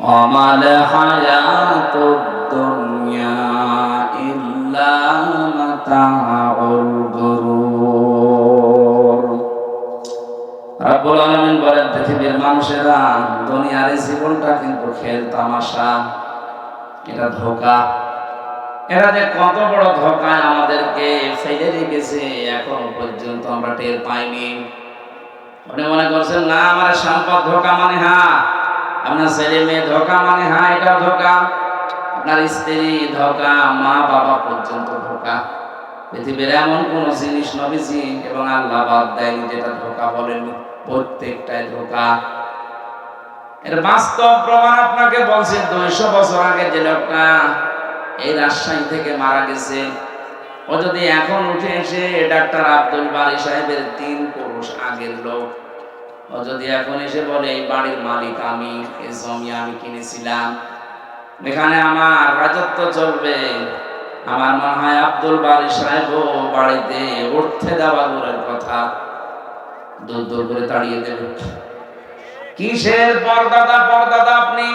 ওয়ামাল হায়াতুদ দুনিয়া ইল্লা মাতাউল গুরুর। রব্বুল আলামিন বলেন, পৃথিবীর মানুষেরা দুনিয়ার এই জীবনটা কিন্তু খেল তামাশা, এটা ধোঁকা। এরা যে কত বড় ধোঁকায় আমাদেরকে ফেলে রেখেছে এখনো পর্যন্ত আমরা টের পাইনি। আপনি মনে করছেন না আমার সম্পদ ধোঁকা, মানে হ্যাঁ। আপনার ছেলে মেয়ে ধোঁকা, মানে হ্যাঁ এটা ধোঁকা। আপনার স্ত্রী ধোঁকা, মা বাবা পর্যন্ত ধোঁকা। পৃথিবীর এমন কোন জিনিস নবীজি এবং আল্লাহ বাদ দেয়নি যেটা ধোঁকা বলেননি, প্রত্যেকটাই ধোঁকা। এর বাস্তব প্রমাণ আপনাকে বলছে। 200 বছর আগে যে লোকটা এই রাজশাহী থেকে মারা গেছে, ও যদি এখন উঠে এসে ডাক্তার আব্দুল বারী সাহেবের 3 পুরুষ আগের লোক, ও যদি এখন এসে বলে এই বাড়ির মালিক আমি, এই জমি আমি কিনেছিলাম, এখানে আমার রাজত্ব চলবে, আমার মনে হয় আব্দুল বারী সাহেবও বাড়িতে উঠতে দেওয়া দূরের কথা, দূর দূর করে তাড়িয়ে দেবে। কিসের পরদাদা পরদাদা আপনি?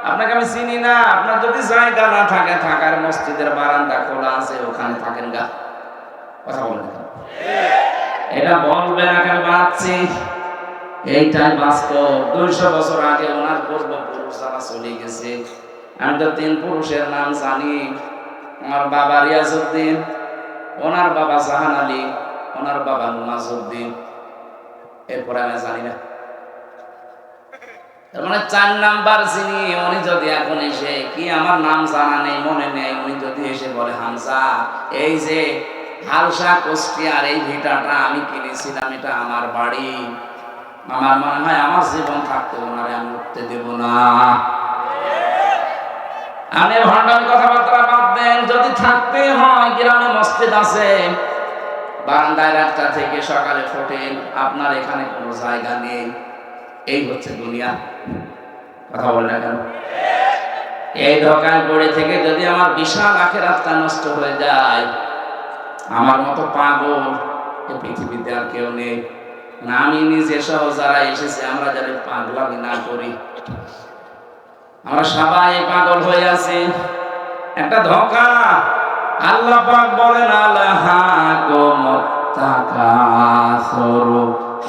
আপনাকে আমি চিনি না। আপনার যদি জায়গা না থাকে থাকার, মসজিদের বারান্দা খোলা আছে, ওখানে থাকেন গা। কথা বলেন, এটা বলবেন না কেন? বাঁচছি, এইটাই বাস্তব। 200 বছর আগে ওনার পূর্বপুরুষ যারা চলে গেছে, আমি তো 3 পুরুষের নাম জানি। আমার বাবা রিয়াজউদ্দিন, ওনার বাবা জাহান আলী, ওনার বাবা নুমাজউদ্দিন, এরপরে আমি জানি না। তার মানে 4 নাম্বার যিনি, উনি যদি এখন এসে, কি আমার নাম জানা নেই, মনে নেই, উনি যদি এসে বলে হামজা এই যে হালসা কুষ্টিয়ার এই ভিটাটা আমি কিনেছিলাম, এটা আমার বাড়ি, আমার মনে হয় আমার জীবন থাকতে ওনারে আমি উঠতে দেব না। আমি ভণ্ডামি কথাবার্তা বাদ দেন। যদি থাকতে হয়, গ্রামে মসজিদ আছে, বারান্দায় রাতটা থেকে সকালে ফোটেন, আপনার এখানে কোনো জায়গা নেই। এই হচ্ছে দুনিয়া। কথা বলে না কেন? এই ধোঁকায় পড়ে থেকে যদি আমার বিশাল আখিরাতটা নষ্ট হয়ে যায়, আমার মতো পাগল এই পৃথিবীতে আর কেউ নেই। না, আমি নিজে সহ যারা এসেছে, আমরা যারা পাগলামি না করি, আমরা সবাই পাগল হয়ে আছি। একটা ধোঁকা। আল্লাহ পাক বলেন, আল্লাহাকুমুত তাকাসুর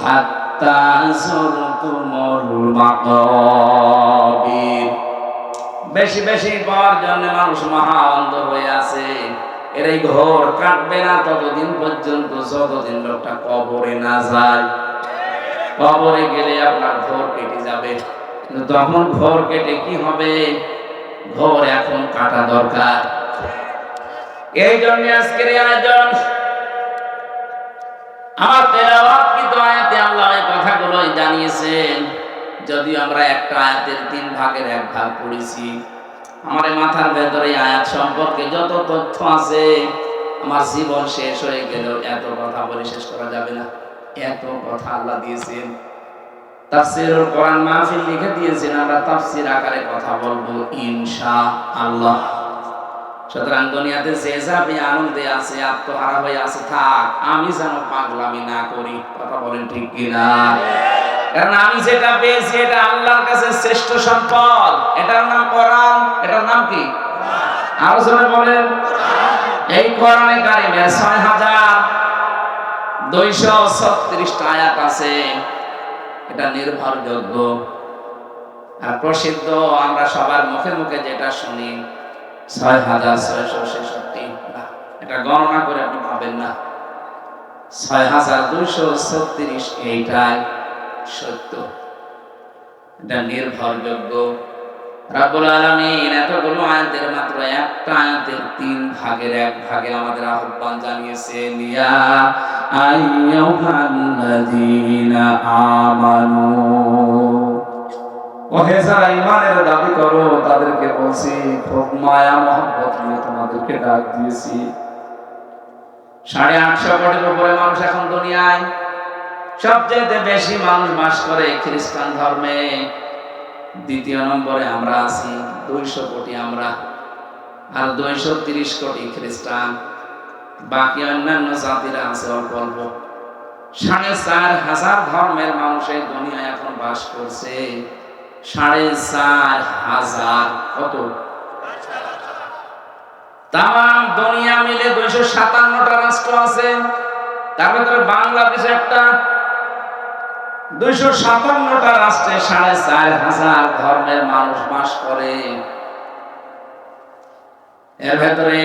হাত্তা যুরতুমুল মাকাবির। বেশি বেশি পাওয়ার জন্য মানুষ মহা অন্ধ হয়ে আছে। এর এই ঘোর কাটবে না ততদিন পর্যন্ত, যতদিন লোকটা কবরে না যায়। কবরে গেলে আপনার ঘোর কেটে যাবে, কিন্তু তখন ঘোর কেটে কি হবে? ঘোর এখন কাটা দরকার। এই জন্য আজকের এই আয়োজন। আমার তেলাওয়াতকৃত আয়াতে আল্লাহ এই কথাগুলোই জানিয়েছেন। যদিও আমরা একটা আয়াতের 3 ভাগের 1 ভাগ পড়েছি, আমার মাথার ভেতরে আয়াত সম্পর্কে যত তথ্য আছে, আমার জীবন শেষ হয়ে গেল এত কথা বলে শেষ করা যাবে না। এত কথা আল্লাহ দিয়েছেন। তাফসীরুল কোরআন মাহফিল লিখে দিয়েছেন, আমরা তাফসীর আকারে কথা বলবো ইনশাআল্লাহ। সুতরাং দুনিয়াতে যে যাবে আনন্দে আছে, আত্মহারা হয়ে আছে, থাক, আমি যেন পাগলামি না করি। কথা বলেন ঠিক কিনা? কারণ আমি যেটা পেয়েছি এটা আল্লাহর কাছে শ্রেষ্ঠ সম্পদ। এটার নাম কোরআন। এটার নাম কি? আরো জোরে বলেন। এই কোরআনে কারিমে 6236টা আয়াত আছে। এটা নির্ভরযোগ্য আর প্রসিদ্ধ। আমরা সবার মুখে মুখে যেটা শুনি 6666, না, এটা গণনা করে আপনি পাবেন না। 6236 এইটাই সত্য, এটা নির্ভরযোগ্য। রব্বুল আলামিন এতগুলো আয়াতের মাত্র একটা আয়াতের 3 ভাগের 1 ভাগে আমাদের আহ্বান জানিয়েছেন, ইয়া আইয়ুহাল্লাযীনা আমানু, ওহে যারা ঈমানের দাবি করো তাদেরকে বলছি, খুব মায়া মহব্বত নিয়ে তোমাদেরকে ডাক দিয়েছি। 850 কোটির উপরে মানুষ এখন দুনিয়ায়। সবচেয়ে বেশি মানুষ বাস করে খ্রিস্টান ধর্মে। 2য় নম্বরে আমরা আছি, 200 কোটি আমরা, আর 230 কোটি খ্রিস্টান। বাকি অন্যান্য জাতিরা আছে অল্প অল্প। 4,500 ধর্মের মানুষ এই দুনিয়ায় এখন বাস করছে। 4,500। কত? তাম দুনিয়া মিলে 257টা রাষ্ট্র আছে, তার ভিতরে বাংলাদেশ একটা। 257টা রাষ্ট্রে 4,500 ধর্মের মানুষ বাস করে। এর ভেতরে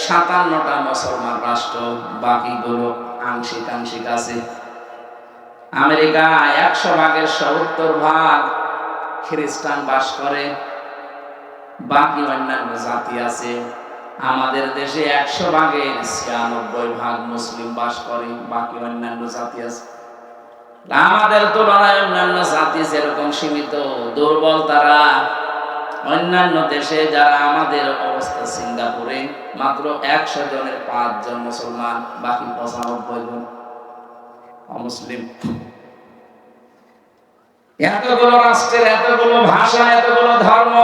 57টা মুসলমান রাষ্ট্র, বাকিগুলো আংশিক আংশিক আছে। আমেরিকা 100 ভাগের 70 ভাগ খ্রিস্টান বাস করে, বাকি অন্যান্য জাতি আছে। আমাদের দেশে 100 ভাগের 96 ভাগ মুসলিম বাস করে, বাকি অন্যান্য জাতি আছে। আমাদের তুলনায় অন্যান্য জাতি যেরকম সীমিত, দুর্বল তারা। অন্যান্য দেশে যারা আমাদের অবস্থা, সিঙ্গাপুরে মাত্র 100 জনের 5 জন মুসলমান, বাকি 95 জন অমুসলিম। এতগুলো রাষ্ট্রের এতগুলো ভাষা, এতগুলো ধর্ম,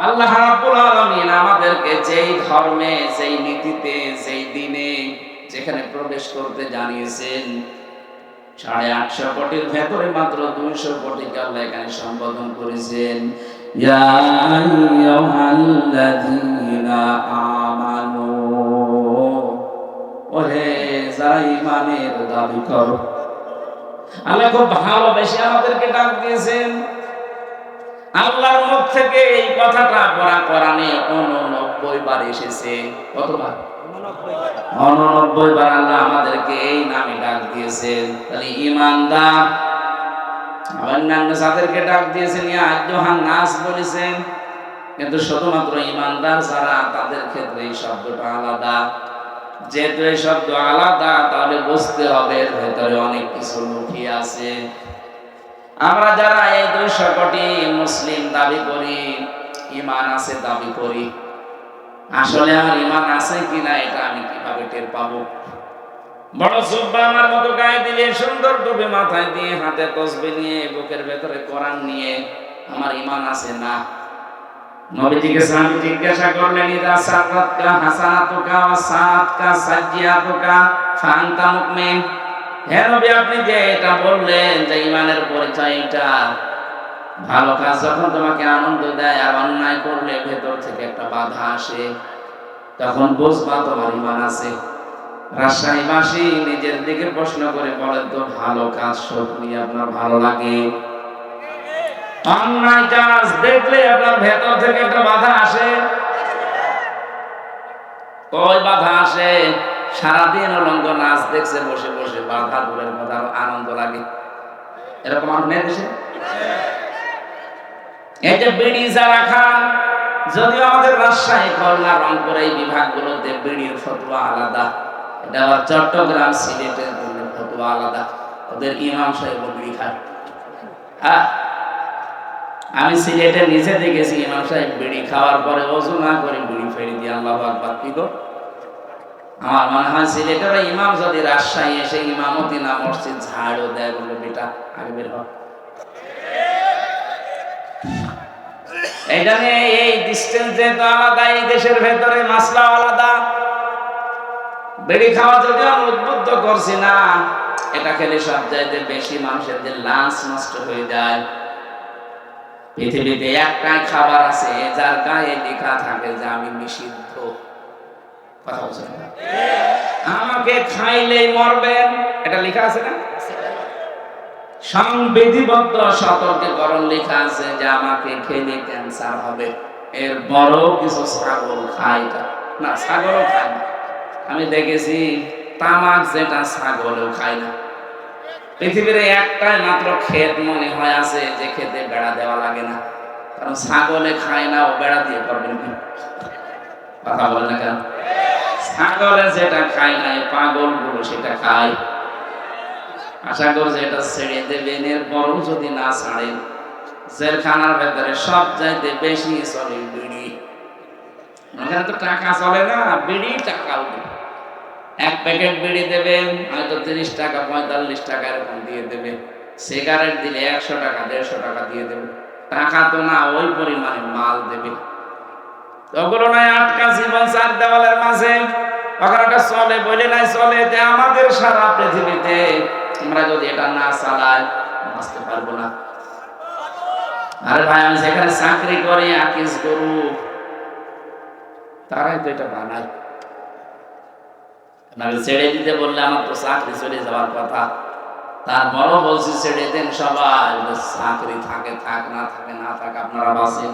আল্লাহ রাব্বুল আলামিন আমাদেরকে যেই ধর্মে, যেই নীতিতে, যেই দিনে, যেখানে প্রবেশ করতে জানিয়েছেন, 850 কোটির ভেতরে মাত্র 200 কোটিকে আল্লাহ এখানে সম্বোধন করেছেন। ইয়া আইয়ুহাল্লাযীনা আমানু, ওহে যারা ঈমানের দাবি করো। আল্লাহ খুব ভালোবেসে আমাদেরকে ডাক দিয়েছেন। আল্লাহর মুখ থেকে এই কথাটা কোরআনে 89 বার এসেছে। কতবার? 89 বার আল্লাহ আমাদেরকে এই নামে ডাক দিয়েছেন। তাহলে ঈমানদার, অন্যান্য যাদেরকে ডাক দিয়েছেন ইয়া আইয়ুহান নাস বলেছেন, কিন্তু শুধুমাত্র ঈমানদার যারা, তাদের ক্ষেত্রে এই শব্দটা আলাদা। যেহেতু এই শব্দ আলাদা, তাহলে বুঝতে হবে এর ভেতরে অনেক কিছু লুকিয়ে আছে। আমরা যারা এই 200 কোটি মুসলিম দাবি করি, ঈমান আছে দাবি করি, আসলে আমার ঈমান আছে কিনা এটা আমি কিভাবে টের পাবো? বড় জুব্বা আমার মতো গায়ে দিলে, সুন্দর টুপি মাথায় দিয়ে, হাতে তসবিহ নিয়ে, বুকের ভেতরে কোরআন নিয়ে, আমার ঈমান আছে না? নবীজিকে সাহাবী জিজ্ঞাসা করলেন, ইদা সারাতকা হাসানাতুকা ওয়া সাআতকা সাজ্জিয়াতুকা ফাআনতা মুমিন। হে নবী, আপনি যে এটা বললেন যে ঈমানের পরিচয় এটা, ভালো কাজ যখন তোমাকে আনন্দ দেয় আর অন্যায় করলে ভেতর থেকে একটা বাধা আসে, তখন বুঝবা তোমার ঈমান আছে। রাজশাহীবাসী নিজের দিকে প্রশ্ন করে বলেন তো, ভালো কাজ সত্যি আপনার ভালো লাগে? অন্যায় কাজ দেখলে আপনার ভেতর থেকে একটা বাধা আসে? ওই বাধা আসে, সারাদিন উলঙ্গ নাচ দেখছে বসে বসে, বাধা দূরের কথা, আনন্দ লাগে। এরকম আপনার দেশে? এই যে বিড়ি যারা খান, যদিও আমাদের রাজশাহী, খুলনা, রংপুর এই বিভাগগুলোতে বিড়ির ফতোয়া আলাদা, এটা আবার চট্টগ্রাম, সিলেটের ফতোয়া আলাদা। ওদের ইমাম সাহেব বিড়ি খায়। হ্যাঁ, আমি সিলেটে নিজে দেখেছি ইমাম সাহেব বিড়ি খাওয়ার পরে ওযু না করে বিড়ি ফেলে দিয়ে আল্লাহু আকবার। কি গো, আমার মনে হয় সিলেটের ইমাম যদি রাজশাহী এসে ইমামতি না মসজিদ ঝাড়ু দেয়, বলবে বেটা আগে বের হ। এইটা নিয়ে এই ডিস্টেন্স যেহেতু আলাদা, এই দেশের ভেতরে মাসলা আলাদা। বিড়ি খাওয়া যদি আমি উদ্বুদ্ধ করছি না, এটা খেলে সব চাইতে বেশি মানুষের যে লাঞ্চ নষ্ট হয়ে যায়। পৃথিবীতে একটাই খাবার আছে যার গায়ে লেখা থাকে যে আমি নিষিদ্ধ। কথা বলছেন? আমাকে খাইলেই মরবেন, এটা লেখা আছে না? সংবিধিবদ্ধ সতর্কীকরণ লেখা আছে যে আমাকে খেলে ক্যান্সার হবে। এর বড় কিছু ছাগল খায় না, ছাগলও খায় না। আমি দেখেছি তামাক যেটা ছাগলও খায় না। পৃথিবীর একটাই মাত্র ক্ষেত মনে হয় আছে যে খেতে বেড়া দেওয়া লাগে না, কারণ ছাগলে খায় না, ও বেড়া দিয়ে করবেন কি? কথা বলে না কেন? ছাগলে যেটা খায় না, এই পাগলগুলো সেটা খায়। আশা করছে এটা ছেড়ে দেবেন। এর বড় যদি না ছাড়েন, জেলখানার ভেতরে সব চাইতে বেশি চলে বিড়ি। ওখানে তো টাকা চলে না, বিড়ি টাকা উঠে। এক প্যাকেট বিড়ি দেবেন হয়তো 30 টাকা, 45 টাকা এরকম দিয়ে দেবে। সিগারেট দিলে 100 টাকা, 150 টাকা দিয়ে দেবে। টাকা তো না, ওই পরিমাণে মাল দেবে। ওগুলো নয় আটকা জীবন চার দেওয়ালের মাঝে, ওখানে একটা চলে বলে নাই চলে। যে আমাদের সারা পৃথিবীতে আমরা যদি এটা না চালাই, বাঁচতে পারবো না। আরে ভাই আমি যেখানে চাকরি করি আকিস গরু, তারাই তো এটা বানায়। আপনাকে ছেড়ে দিতে বললে আমার তো চাকরি চলে যাওয়ার কথা, তারপরও বলছি ছেড়ে দেন সবাই, চাকরি থাকে থাক, না থাকে না থাক, আপনারা বাঁচেন।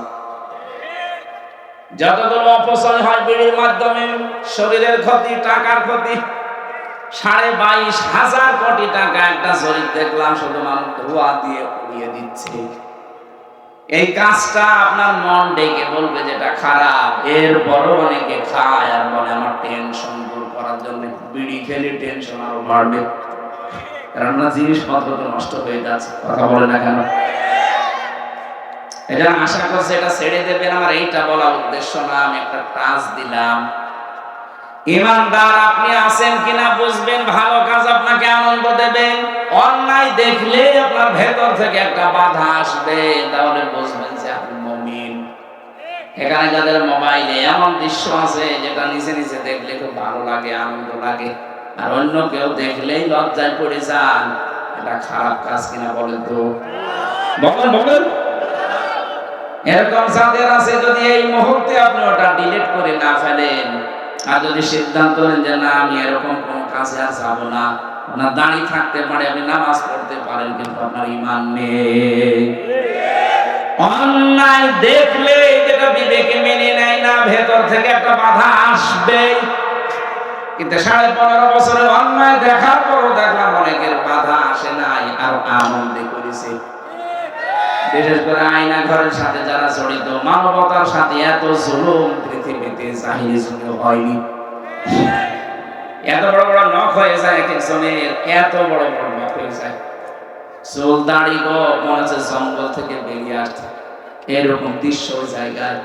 যতগুলো অপচয় হয় বিড়ির মাধ্যমে, শরীরের ক্ষতি, টাকার ক্ষতি, 22,500 কোটি টাকা একটা জরিপ দেখলাম শুধু মানুষ ধোয়া দিয়ে উড়িয়ে দিচ্ছে। এই কাজটা আপনার মন ডেকে বলবে যেটা খারাপ, এরপরও অনেকে খায় আর বলে আমার টেনশন দূর করার জন্য বিড়ি খেলে টেনশন আরো বাড়বে, কারণ জিনিসপত্র তো নষ্ট হয়ে যাচ্ছে। কথা বলে না কেন? এটা আশা করছে এটা ছেড়ে দেবেন, আমার এইটা বলা উদ্দেশ্য না। আমি একটা টাচ দিলাম। ইমানদার আপনি আছেন কিনা বুঝবেন, ভালো কাজ আপনাকে আনন্দ দেবে। অন্যায় দেখলে আপনার ভেতর থেকে একটা বাধা আসবে, তাহলে বুঝবেন যে আপনি মুমিন। এখানে যাদের মোবাইলে এমন দৃশ্য আছে যেটা নিচে নিচে দেখলে খুব ভালো লাগে, আনন্দ লাগে, আর অন্য কেউ দেখলেই লজ্জায় পড়ে যান, এটা খারাপ কাজ কিনা বলেন তো? বলেন বলেন। এরকম যাদের আছে, যদি এই মুহূর্তে আপনি ওটা ডিলিট করে না ফেলেন, আর যদি সিদ্ধান্ত নেন যে না আমি এরকম কোন কাজে আর যাবো না, আপনার দাঁড়িয়ে থাকতে পারে, আপনি নামাজ পড়তে পারেন, কিন্তু আপনার ঈমান নেই। অন্যায় দেখলে যেটা বিবেকে মেনে নেয় না, ভেতর থেকে একটা বাধা আসবে। কিন্তু 15.5 বছরের অন্যায় দেখার পরও দেখলাম অনেকের বাধা আসে নাই, আর আনন্দে করেছে। বিশেষ করে আয়না ঘরের সাথে যারা জড়িত, মানবতার সাথে এত জুলুম পৃথিবীতে জাহিলি যুগে হয়নি। এত বড় বড় নখ হয়ে যায় এক একজনের, এত বড় বড় নখ হয়ে যায়, চুল দাড়ি গো মনে হচ্ছে জঙ্গল থেকে বেরিয়ে আসছে, এরকম দৃশ্য জায়গায়।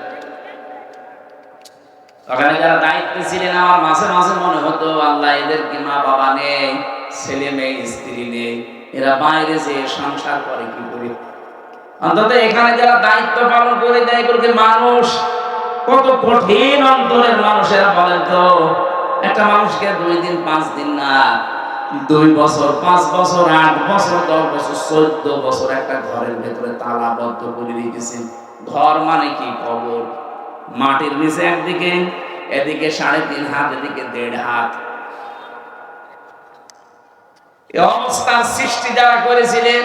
ওখানে যারা দায়িত্বে ছিলেন, আমার মাঝে মাঝে মনে হতো আল্লাহ এদের কি মা বাবা নেই, ছেলে মেয়ে স্ত্রী নেই, এরা বাইরে যে সংসার করে কি করে? অন্তত এখানে যারা দায়িত্ব পালন করে দেয় করবে মানুষ, কত কঠিন অন্তরের মানুষেরা বলেন তো। একটা মানুষকে 2 দিন 5 দিন না, 2 বছর 5 বছর 8 বছর 10 বছর 14 বছর একটা ঘরের ভেতরে তালাবদ্ধ করে রেখেছে। ঘর মানে কি? কবর। মাটির নিচে একদিকে, এদিকে 3.5 হাত, এদিকে 1.5 হাত। এই অবস্থার সৃষ্টি যারা করেছিলেন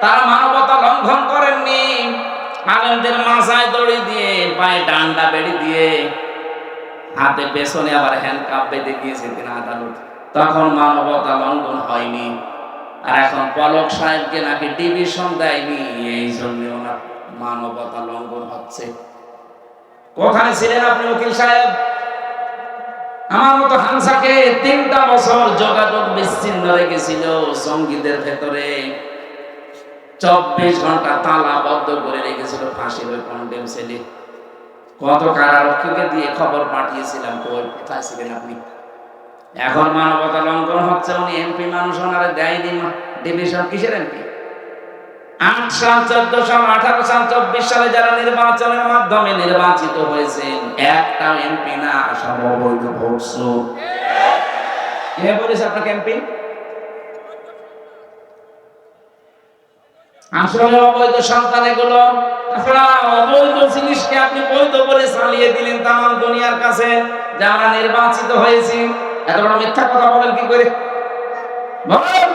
তারা মানবতা লঙ্ঘন করেননি। আলেমদের মাথায় দড়ি দিয়ে, পায়ে ডান্ডা বেড়ি দিয়ে, হাতে পেছনে আবার হ্যান্ডকাপ বেঁধে দিয়েছেন আদালত, তখন মানবতা লঙ্ঘন হয়নি। আর এখন পলক সাহেবকে নাকি ডিভিশন দেয়নি, এই জন্য ওনার মানবতা লঙ্ঘন হচ্ছে। কোথায় ছিলেন আপনি উকিল সাহেব? আমার মতো হামসাকে 3টা বছর যোগাযোগ বিচ্ছিন্ন রেখেছিল সঙ্গীদের ভেতরে, 24 ঘন্টা তালাবদ্ধ করে রেখেছিল ফাঁসির ওই কন্ডেম সেলে। কত কারারক্ষীকে দিয়ে খবর পাঠিয়েছিলাম, কোথায় ছিলেন আপনি? এখন মানবতা লঙ্ঘন হচ্ছে, উনি এমপি মানুষ, ওনারে দেয়নি ডিভিশন। কিসের এমপি? 8 সাল, 14 সাল, 18 সাল, 24 সালে যারা নির্বাচনের মাধ্যমে নির্বাচিত হয়েছেন, একটাও এমপি না, সব অবৈধ ভোটসুর। কে বলেছে আপনাকে এমপি? আসলে অবৈধ সন্তান এগুলো। তাছাড়া অবৈধ জিনিসকে আপনি বৈধ বলে চালিয়ে দিলেন তামাম দুনিয়ার কাছে যে আমরা নির্বাচিত হয়েছি। এত বড় মিথ্যা কথা বলেন কি করে? বলেন।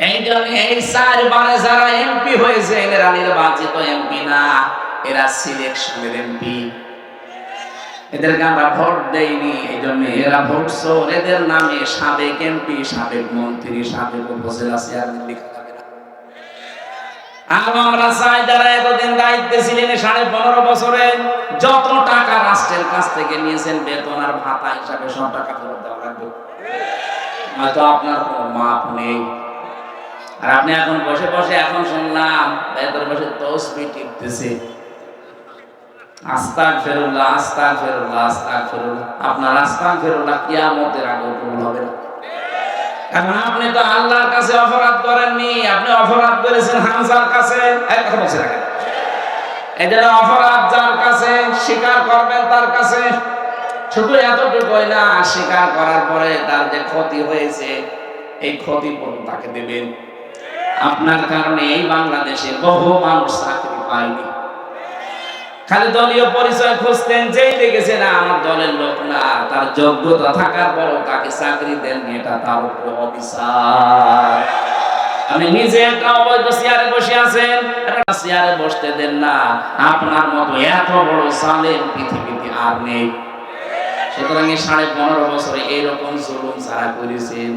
এই জন্য এই 4 বারে যারা এমপি হয়েছে এরা নির্বাচিত এমপি না, এরা সিলেকশনের এমপি। এদেরকে আমরা ভোট দেইনি, এই জন্য এরা ভোট চোর। এদের নামে সাবেক এমপি, সাবেক মন্ত্রী, সাবেক উপজেলা চেয়ারম্যান লেখা যাবে না। আর আমরা চাই যারা এতদিন দায়িত্বে ছিলেন 15.5 বছরে যত টাকা রাষ্ট্রের কাছ থেকে নিয়েছেন বেতন আর ভাতা হিসাবে, সব টাকা ফেরত দেওয়া লাগবে। হয়তো আপনার কোনো মাপ নেই, আর আপনি এখন বসে বসে, এখন শুনলাম ভেতরে বসে তসবিহ টিপতেছে, আস্তাগফিরুল্লাহ আস্তাগফিরুল্লাহ আস্তাগফিরুল্লাহ। আপনার আস্তাগফিরুল্লাহ কিয়ামতের আগে কবুল হবে না। এখন আপনি তো আল্লাহর কাছে অপরাধ করেননি, আপনি অপরাধ করেছেন হামজার কাছে। এক কথা বলছেন আগে, এই যে অপরাধ যার কাছে, স্বীকার করবেন তার কাছে। শুধু এতটুকুই না, স্বীকার করার পরে তার যে ক্ষতি হয়েছে, এই ক্ষতিপূরণ তাকে দেবেন। আপনার কারণে এই বাংলাদেশে বহু মানুষ চাকরি পায়নি। খালি দলীয় পরিচয় খুঁজতেন, যেই দেখেছেন আমার দলের লোক না, তার যোগ্যতা থাকার পরও তাকে চাকরি দেন, এটা তার উপরে অবিচার। আপনি নিজে একটা অবৈধ চেয়ারে বসে আছেন, একটা চেয়ারে বসতে দেন না। আপনার মতো এত বড় জালেম পৃথিবীতে আর নেই। সুতরাং এই 15.5 বছরে এইরকম জুলুম যারা করেছেন,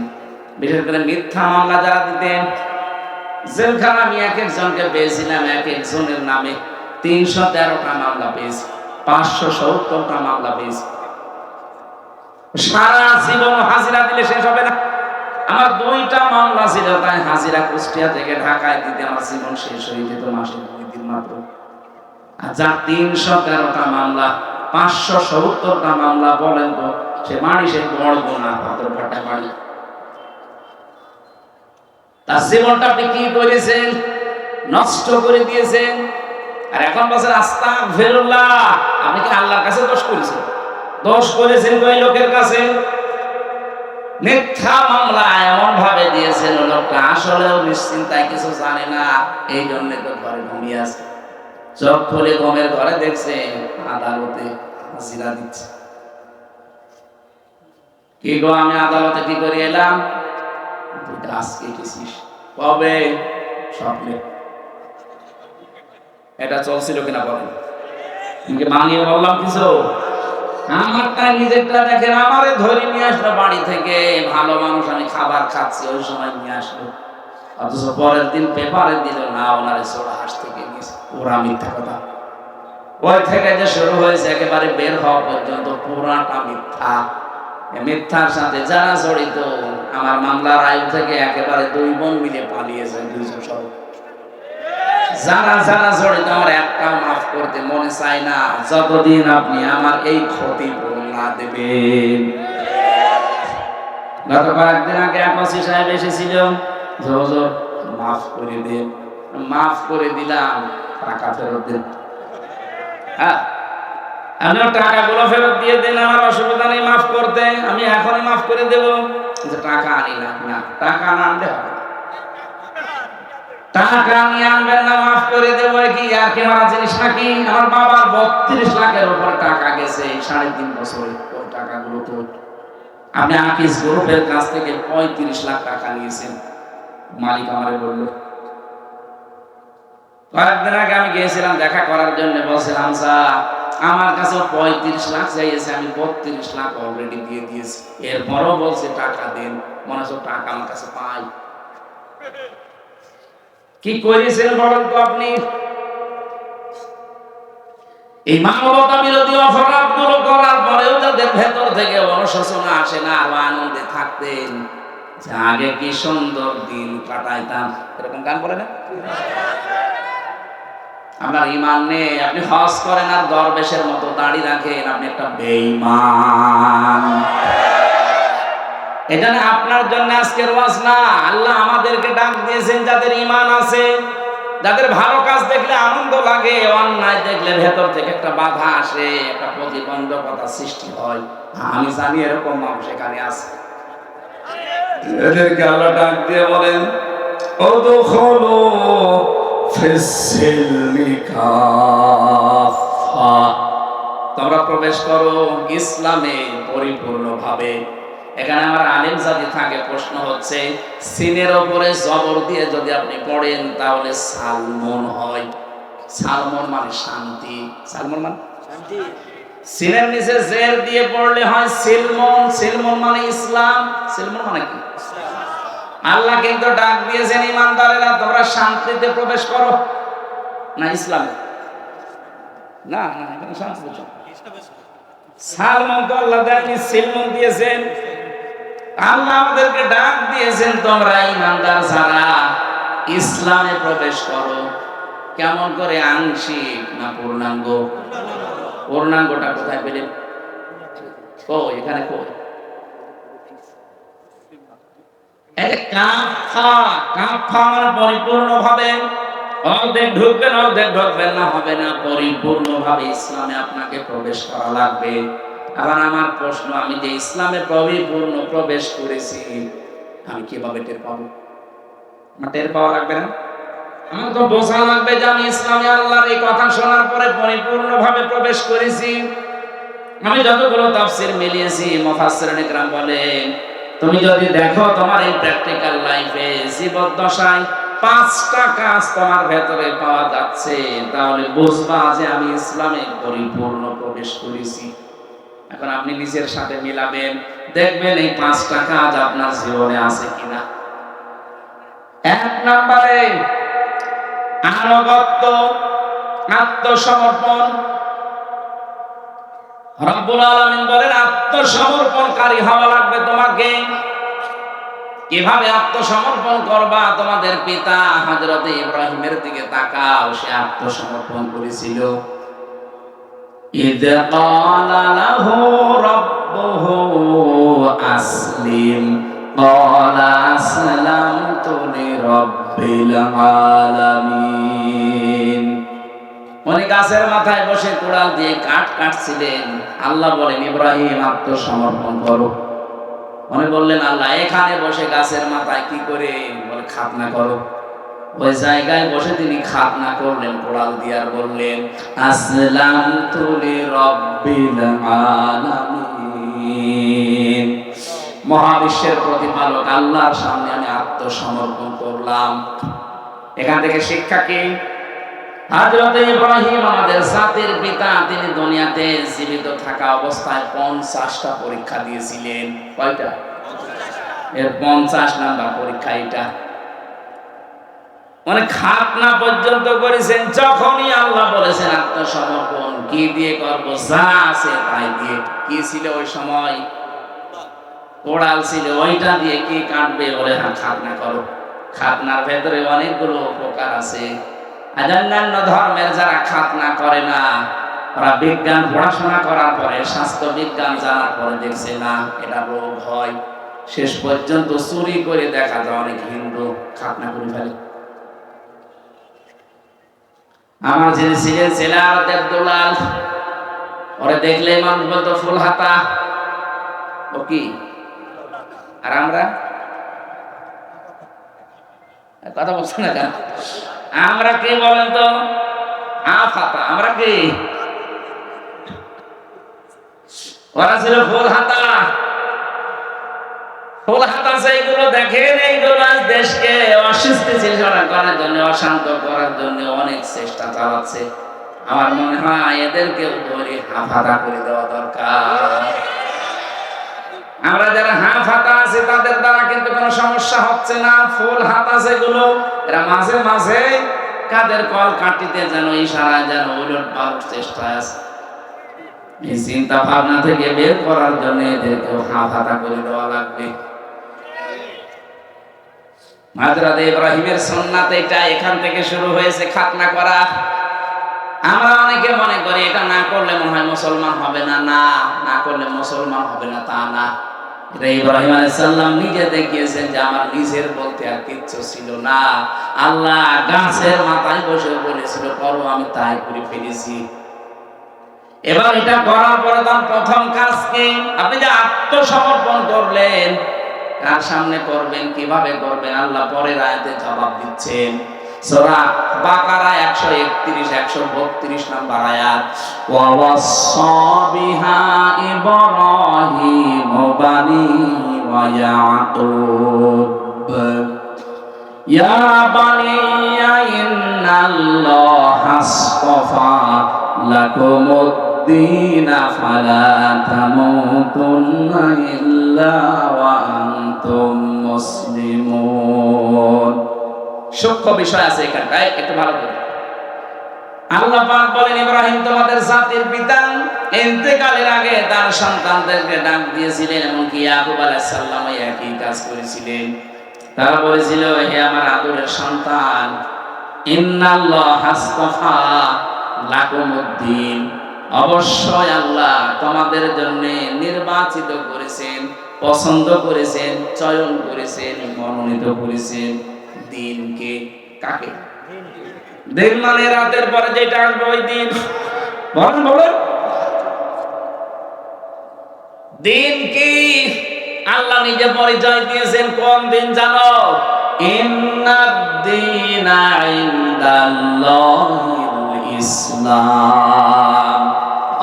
বিশেষ করে মিথ্যা মামলা যারা দিতেন, জেলখানা আমি এক একজনকে পেয়েছিলাম, এক একজনের নামে 313টা মামলা পেয়েছি, 570টা মামলা পেয়েছি। সারা জীবন হাজিরা দিলে শেষ হবে না। আমার 2টা মামলা ছিল, তাই হাজিরা কুষ্টিয়া থেকে ঢাকায় দিতে আমার জীবন শেষ হয়ে যেত মাসে 2 দিন মাত্র। আর যার 313টা মামলা, 570টা মামলা, বলেন তো সে বাড়ি, সে বড় গোনা পাথরঘাটা বাড়ি। তার জীবনটা আপনি কি করেছেন? নষ্ট করে দিয়েছেন। আর এখন বলছেন আস্তাগফিরুল্লাহ। আপনি কি আল্লাহর কাছে দোষ করেছেন? দোষ করেছেন ওই লোকের কাছে। মিথ্যা মামলা এমন ভাবে দিয়েছেন, লোকটা আসলেও নিশ্চিন্তায় কিছু জানে না, এই জন্য তো ঘরে ঘুমিয়ে আছে। চোখ খুলে ঘুমের ঘরে দেখছে আদালতে হাজিরা দিচ্ছে। কি গো, আমি আদালতে কি করে এলাম? আজকে গেছিস? কবে? স্বপ্নে। এটা চলছিল কিনা বলেন? মানিয়ে বললাম কিছু? আমারটা নিজেরটা দেখেন, আমারে ধরে নিয়ে আসলো বাড়ি থেকে, ভালো মানুষ, আমি খাবার খাচ্ছি, ওই সময় নিয়ে আসলো। অথচ পরের দিন পেপারে দিল না, ওনারে সোড়া হাঁস থেকে নিয়েছে। ওরা মিথ্যা কথা। ওই থেকে যে শুরু হয়েছে একেবারে বের হওয়া পর্যন্ত পুরাটা মিথ্যা। মিথ্যার সাথে যারা জড়িত, আমার মামলার আয়ু থেকে একেবারে 2 বোন মিলে পালিয়েছে, 200 সহ। যারা যারা জড়িত, আমার একটা মাফ করতে মনে চায় না, যতদিন আপনি আমার এই ক্ষতি পূরণ না দেবেন। গত কয়েকদিন আগে আকসি সাহেব এসেছিল, হুজুর মাফ করে দেন। মাফ করে দিলাম, টাকা ফেরত দেন। হ্যাঁ, আপনি টাকাগুলো ফেরত দিয়ে দেন, আমার অসুবিধা নেই মাফ করতে, আমি এখনই মাফ করে দেব। টাকা আনি না, না টাকা না আনলে হবে না। টাকা নিয়ে আনবেন না, মাফ করে দেব, কি আর কি মারা জিনিস নাকি? আমার বাবার 32 লাখের উপর টাকা গেছে 3.5 বছরে। ওই টাকাগুলো তো আপনি আকিস গ্রুপের কাছ থেকে 35 লাখ টাকা নিয়েছেন, মালিক আমারে বলল। কয়েকদিন আগে আমি গিয়েছিলাম দেখা করার জন্য, বলছিলাম স্যার আমার কাছে 35 লাখ চাইছে, আমি 32 লাখ অলরেডি দিয়ে দিয়েছি, এরপরও বলছে টাকা দেন। মনে হচ্ছে টাকা আমার কাছে পাই। কি করেছেন বলেন তো আপনি? এই মানবতা বিরোধী অপরাধগুলো করার পরেও যাদের ভেতর থেকে অনুশোচনা আসে না, আর আনন্দে থাকতেন যে আগে কি সুন্দর দিন কাটাইতাম, এরকম গান বলে না? আপনার ঈমান নেই, আপনি হজ করেন আর দরবেশের মতো দাড়ি রাখেন, আপনি একটা বেঈমান। এটা না আপনার জন্য আজকের ওয়াজ না, আল্লাহ আমাদেরকে ডাক দিয়েছেন যাদের ঈমান আছে, যাদের ভালো কাজ দেখলে আনন্দ লাগে, অন্যায় দেখলে ভেতর থেকে একটা বাধা আসে, একটা প্রতিবন্ধকতা সৃষ্টি হয়। আমি জানি এরকম মানুষ এখানে আছে। এদেরকে আল্লাহ ডাক দিয়ে বলেন, উদখুলু ফিস-সিলমি কাফা, তোমরা প্রবেশ করো ইসলামে পরিপূর্ণভাবে। এখানে আমার আলেম জাতি থাকে, প্রশ্ন হচ্ছে সিনের উপরে জবর দিয়ে যদি আপনি পড়েন তাহলে সালমন হয়। সালমন মানে শান্তি, সালমন মানে শান্তি। সিনের নিচে জের দিয়ে পড়লে হয় সিলমন, সিলমন মানে ইসলাম, সিলমন মানে কি? আল্লাহ কিন্তু ডাক দিয়েছেন ঈমানদারেরা তোমরা শান্তিতে প্রবেশ করো, না ইসলামে না, না এখানে শান্তি। সালমন তো আল্লাহ দেয়নি, সিলমন দিয়েছেন। আল্লাহ আমাদেরকে ডাক দিয়েছেন তোমরা ঈমানদার যারা ইসলামে প্রবেশ করো। কেমন করে? আংশিক না পূর্ণাঙ্গ? পূর্ণাঙ্গটা কোথায় পেলেন? কই এখানে কই? কাফা, কাফা মানে পরিপূর্ণভাবে। অর্ধেক ঢুকবেন অর্ধেক ঢুকবেন না, হবে না। পরিপূর্ণভাবে ইসলামে আপনাকে প্রবেশ করা লাগবে। আবার আমার প্রশ্ন, আমি যে ইসলামে পরিপূর্ণ প্রবেশ করেছি আমি কিভাবে টের পাবো? টের পাওয়া লাগবে না? আমার তো বোঝা লাগবে যে আমি ইসলামে আল্লাহর এই কথা শোনার পরে পরিপূর্ণভাবে প্রবেশ করেছি। আমি যতগুলো তাফসীর মিলিয়েছি, মুফাসসিরিন ইকরাম বলেন, তুমি যদি দেখো তোমার এই প্র্যাকটিক্যাল লাইফে জীবদ্দশায় 5টা কাজ তোমার ভেতরে পাওয়া যাচ্ছে, তাহলে বুঝবা যে আমি ইসলামে পরিপূর্ণ প্রবেশ করেছি। এখন আপনি নিজের সাথে মিলাবেন, দেখবেন এই 5টা কাজ আপনার জীবনে আছে কিনা। 1 নম্বরে আনুগত্য, আত্মসমর্পণ। রব্বুল আলামিন বলেন আত্মসমর্পণকারী হওয়া লাগবে তোমাকে। কিভাবে আত্মসমর্পণ করবা? তোমাদের পিতা হযরত ইব্রাহিমের দিকে তাকাও, সে আত্মসমর্পণ করেছিল। ইয ক্বালা লাহু রাব্বুহু আসলিম ক্বালা আসলামতু লিরাব্বিল আলামিন। উনি গাছের মাথায় বসে কুড়াল দিয়ে কাঠ কাটছিলেন। আল্লাহ বলেন, ইব্রাহিম আত্মসমর্পণ করো। উনি বললেন, আল্লাহ এখানে বসে গাছের মাথায় কি করে? বলে, খাতনা করো। ওই জায়গায় বসে তিনি খাতনা করলেন কুড়াল দিয়ে, আর বললেন, আসলামতু লিরাব্বিল আলামিন। মহাবিশ্বের প্রতিপালক আল্লাহর সামনে আমি আত্মসমর্পণ করলাম। এখান থেকে শিক্ষা কি? হযরত ইব্রাহিম আমাদের জাতির পিতা, তিনি দুনিয়াতে জীবিত থাকা অবস্থায় 50টা পরীক্ষা দিয়েছিলেন। কয়টা? এর 50 নাম্বার পরীক্ষা এটা। মানে খাতনা পর্যন্ত করেছেন। যখনই আল্লাহ বলেছেন আত্মসমর্পণ, কি দিয়ে করব? যা আছে তাই দিয়ে। কি ছিল ওই সময়? কোড়াল ছিল, ওইটা দিয়ে কি কাটবে? বলে, হ্যাঁ খাতনা করো। খাতনার ভেতরে অনেকগুলো উপকার আছে। আর অন্যান্য ধর্মের যারা খাতনা করে না, ওরা বিজ্ঞান পড়াশোনা করার পরে, স্বাস্থ্য বিজ্ঞান জানার পরে দেখছে না এটা রোগ হয়। শেষ পর্যন্ত চুরি করে দেখা যায় অনেক হিন্দু খাতনা করে ফেলে। আমার যিনি ছিলেন ছেলে আরতের দোলাল, ওরে দেখলে মানুষ বলতো ফুল হাতা। ও কি? আর আমরা কথা বলছো না কেন? আমরা কি বলেন তো? আফাতা। আমরা কি? ওরা ছিল ফুল হাতা। ফুল হাতা সেইগুলো দেখেন, এইগুলো দেশকে অস্থিতিশীল করার জন্য, অশান্ত করার জন্য অনেক চেষ্টা চালাচ্ছে। আমার মনে হয় এদেরকেও ধরে হাফাতা করে দেওয়া দরকার। আমরা যারা হাফ হাতা আছে তাদের দ্বারা কিন্তু কোনো সমস্যা হচ্ছে না। ফুল হাতা যেগুলো, এরা মাঝে মাঝে কাদের কল কাটিতে যেন ইশারায় যেন উলট পালট চেষ্টা আছে। এই চিন্তা ভাবনা থেকে বের করার জন্য এদেরকেও হাফ হাতা করে দেওয়া লাগবে। হযরত ইব্রাহিমের সুন্নাত এটা, এখান থেকে শুরু হয়েছে খাতনা করা। আমরা অনেকে মনে করি এটা না করলে মনে হয় মুসলমান হবে না। না করলে মুসলমান হবে না তা না। এটা ইব্রাহিম আলাইহিস সালাম নিজে দেখিয়েছেন যে আমার নিজের বলতে আর কিচ্ছু ছিল না। আল্লাহ গাছের মাথায় বসে বলেছিল করো, আমি তাই করে ফেলেছি। এবার এটা করার পরে তার প্রথম কাজ কি? আপনি যে আত্মসমর্পণ করলেন, কার সামনে করবেন, কিভাবে করবেন? আল্লাহ পরের আয়াতে জবাব দিচ্ছেন। সূরা বাকারা 131 132 নম্বর আয়াত। ওয়া ওয়াসসা বিহা ইব্রাহিম বানিহি ওয়া ইয়াকুব ইয়া বানিয়া ইন্নাল্লাহা আসতাফা লাকুমুদ-দীন ফালা তামুতুন্না ইল্লা ওয়া আনতুম মুসলিমুন। সূক্ষ্ম বিষয় আছে এখানটায়, একটু ভালো করে। আল্লাহ পাক বলেন, ইব্রাহিম তোমাদের জাতির পিতা ইন্তেকালের আগে তার সন্তানদেরকে ডাক দিয়েছিলেন, এমনকি ইয়াকুব আলাইহিস সালাম একই কাজ করেছিলেন। তারা বলেছিল, হে আমার আদরের সন্তান, ইন্নাল্লাহা আসতাফা লাকুমুদ-দীন, অবশ্যই আল্লাহ তোমাদের জন্য নির্বাচিত করেছেন, পছন্দ করেছেন, চয়ন করেছেন, মনোনীত করেছেন দিনকে। কাকে? দিন মানে রাতের পরে যেটা আসবে ওই দিন। বলেন বলেন, দিন কি? আল্লাহ নিজে পরিচয় দিয়েছেন কোন দিন জানো? ইন্নাদ-দীনা ইনদাল্লাহিল ইসলাম।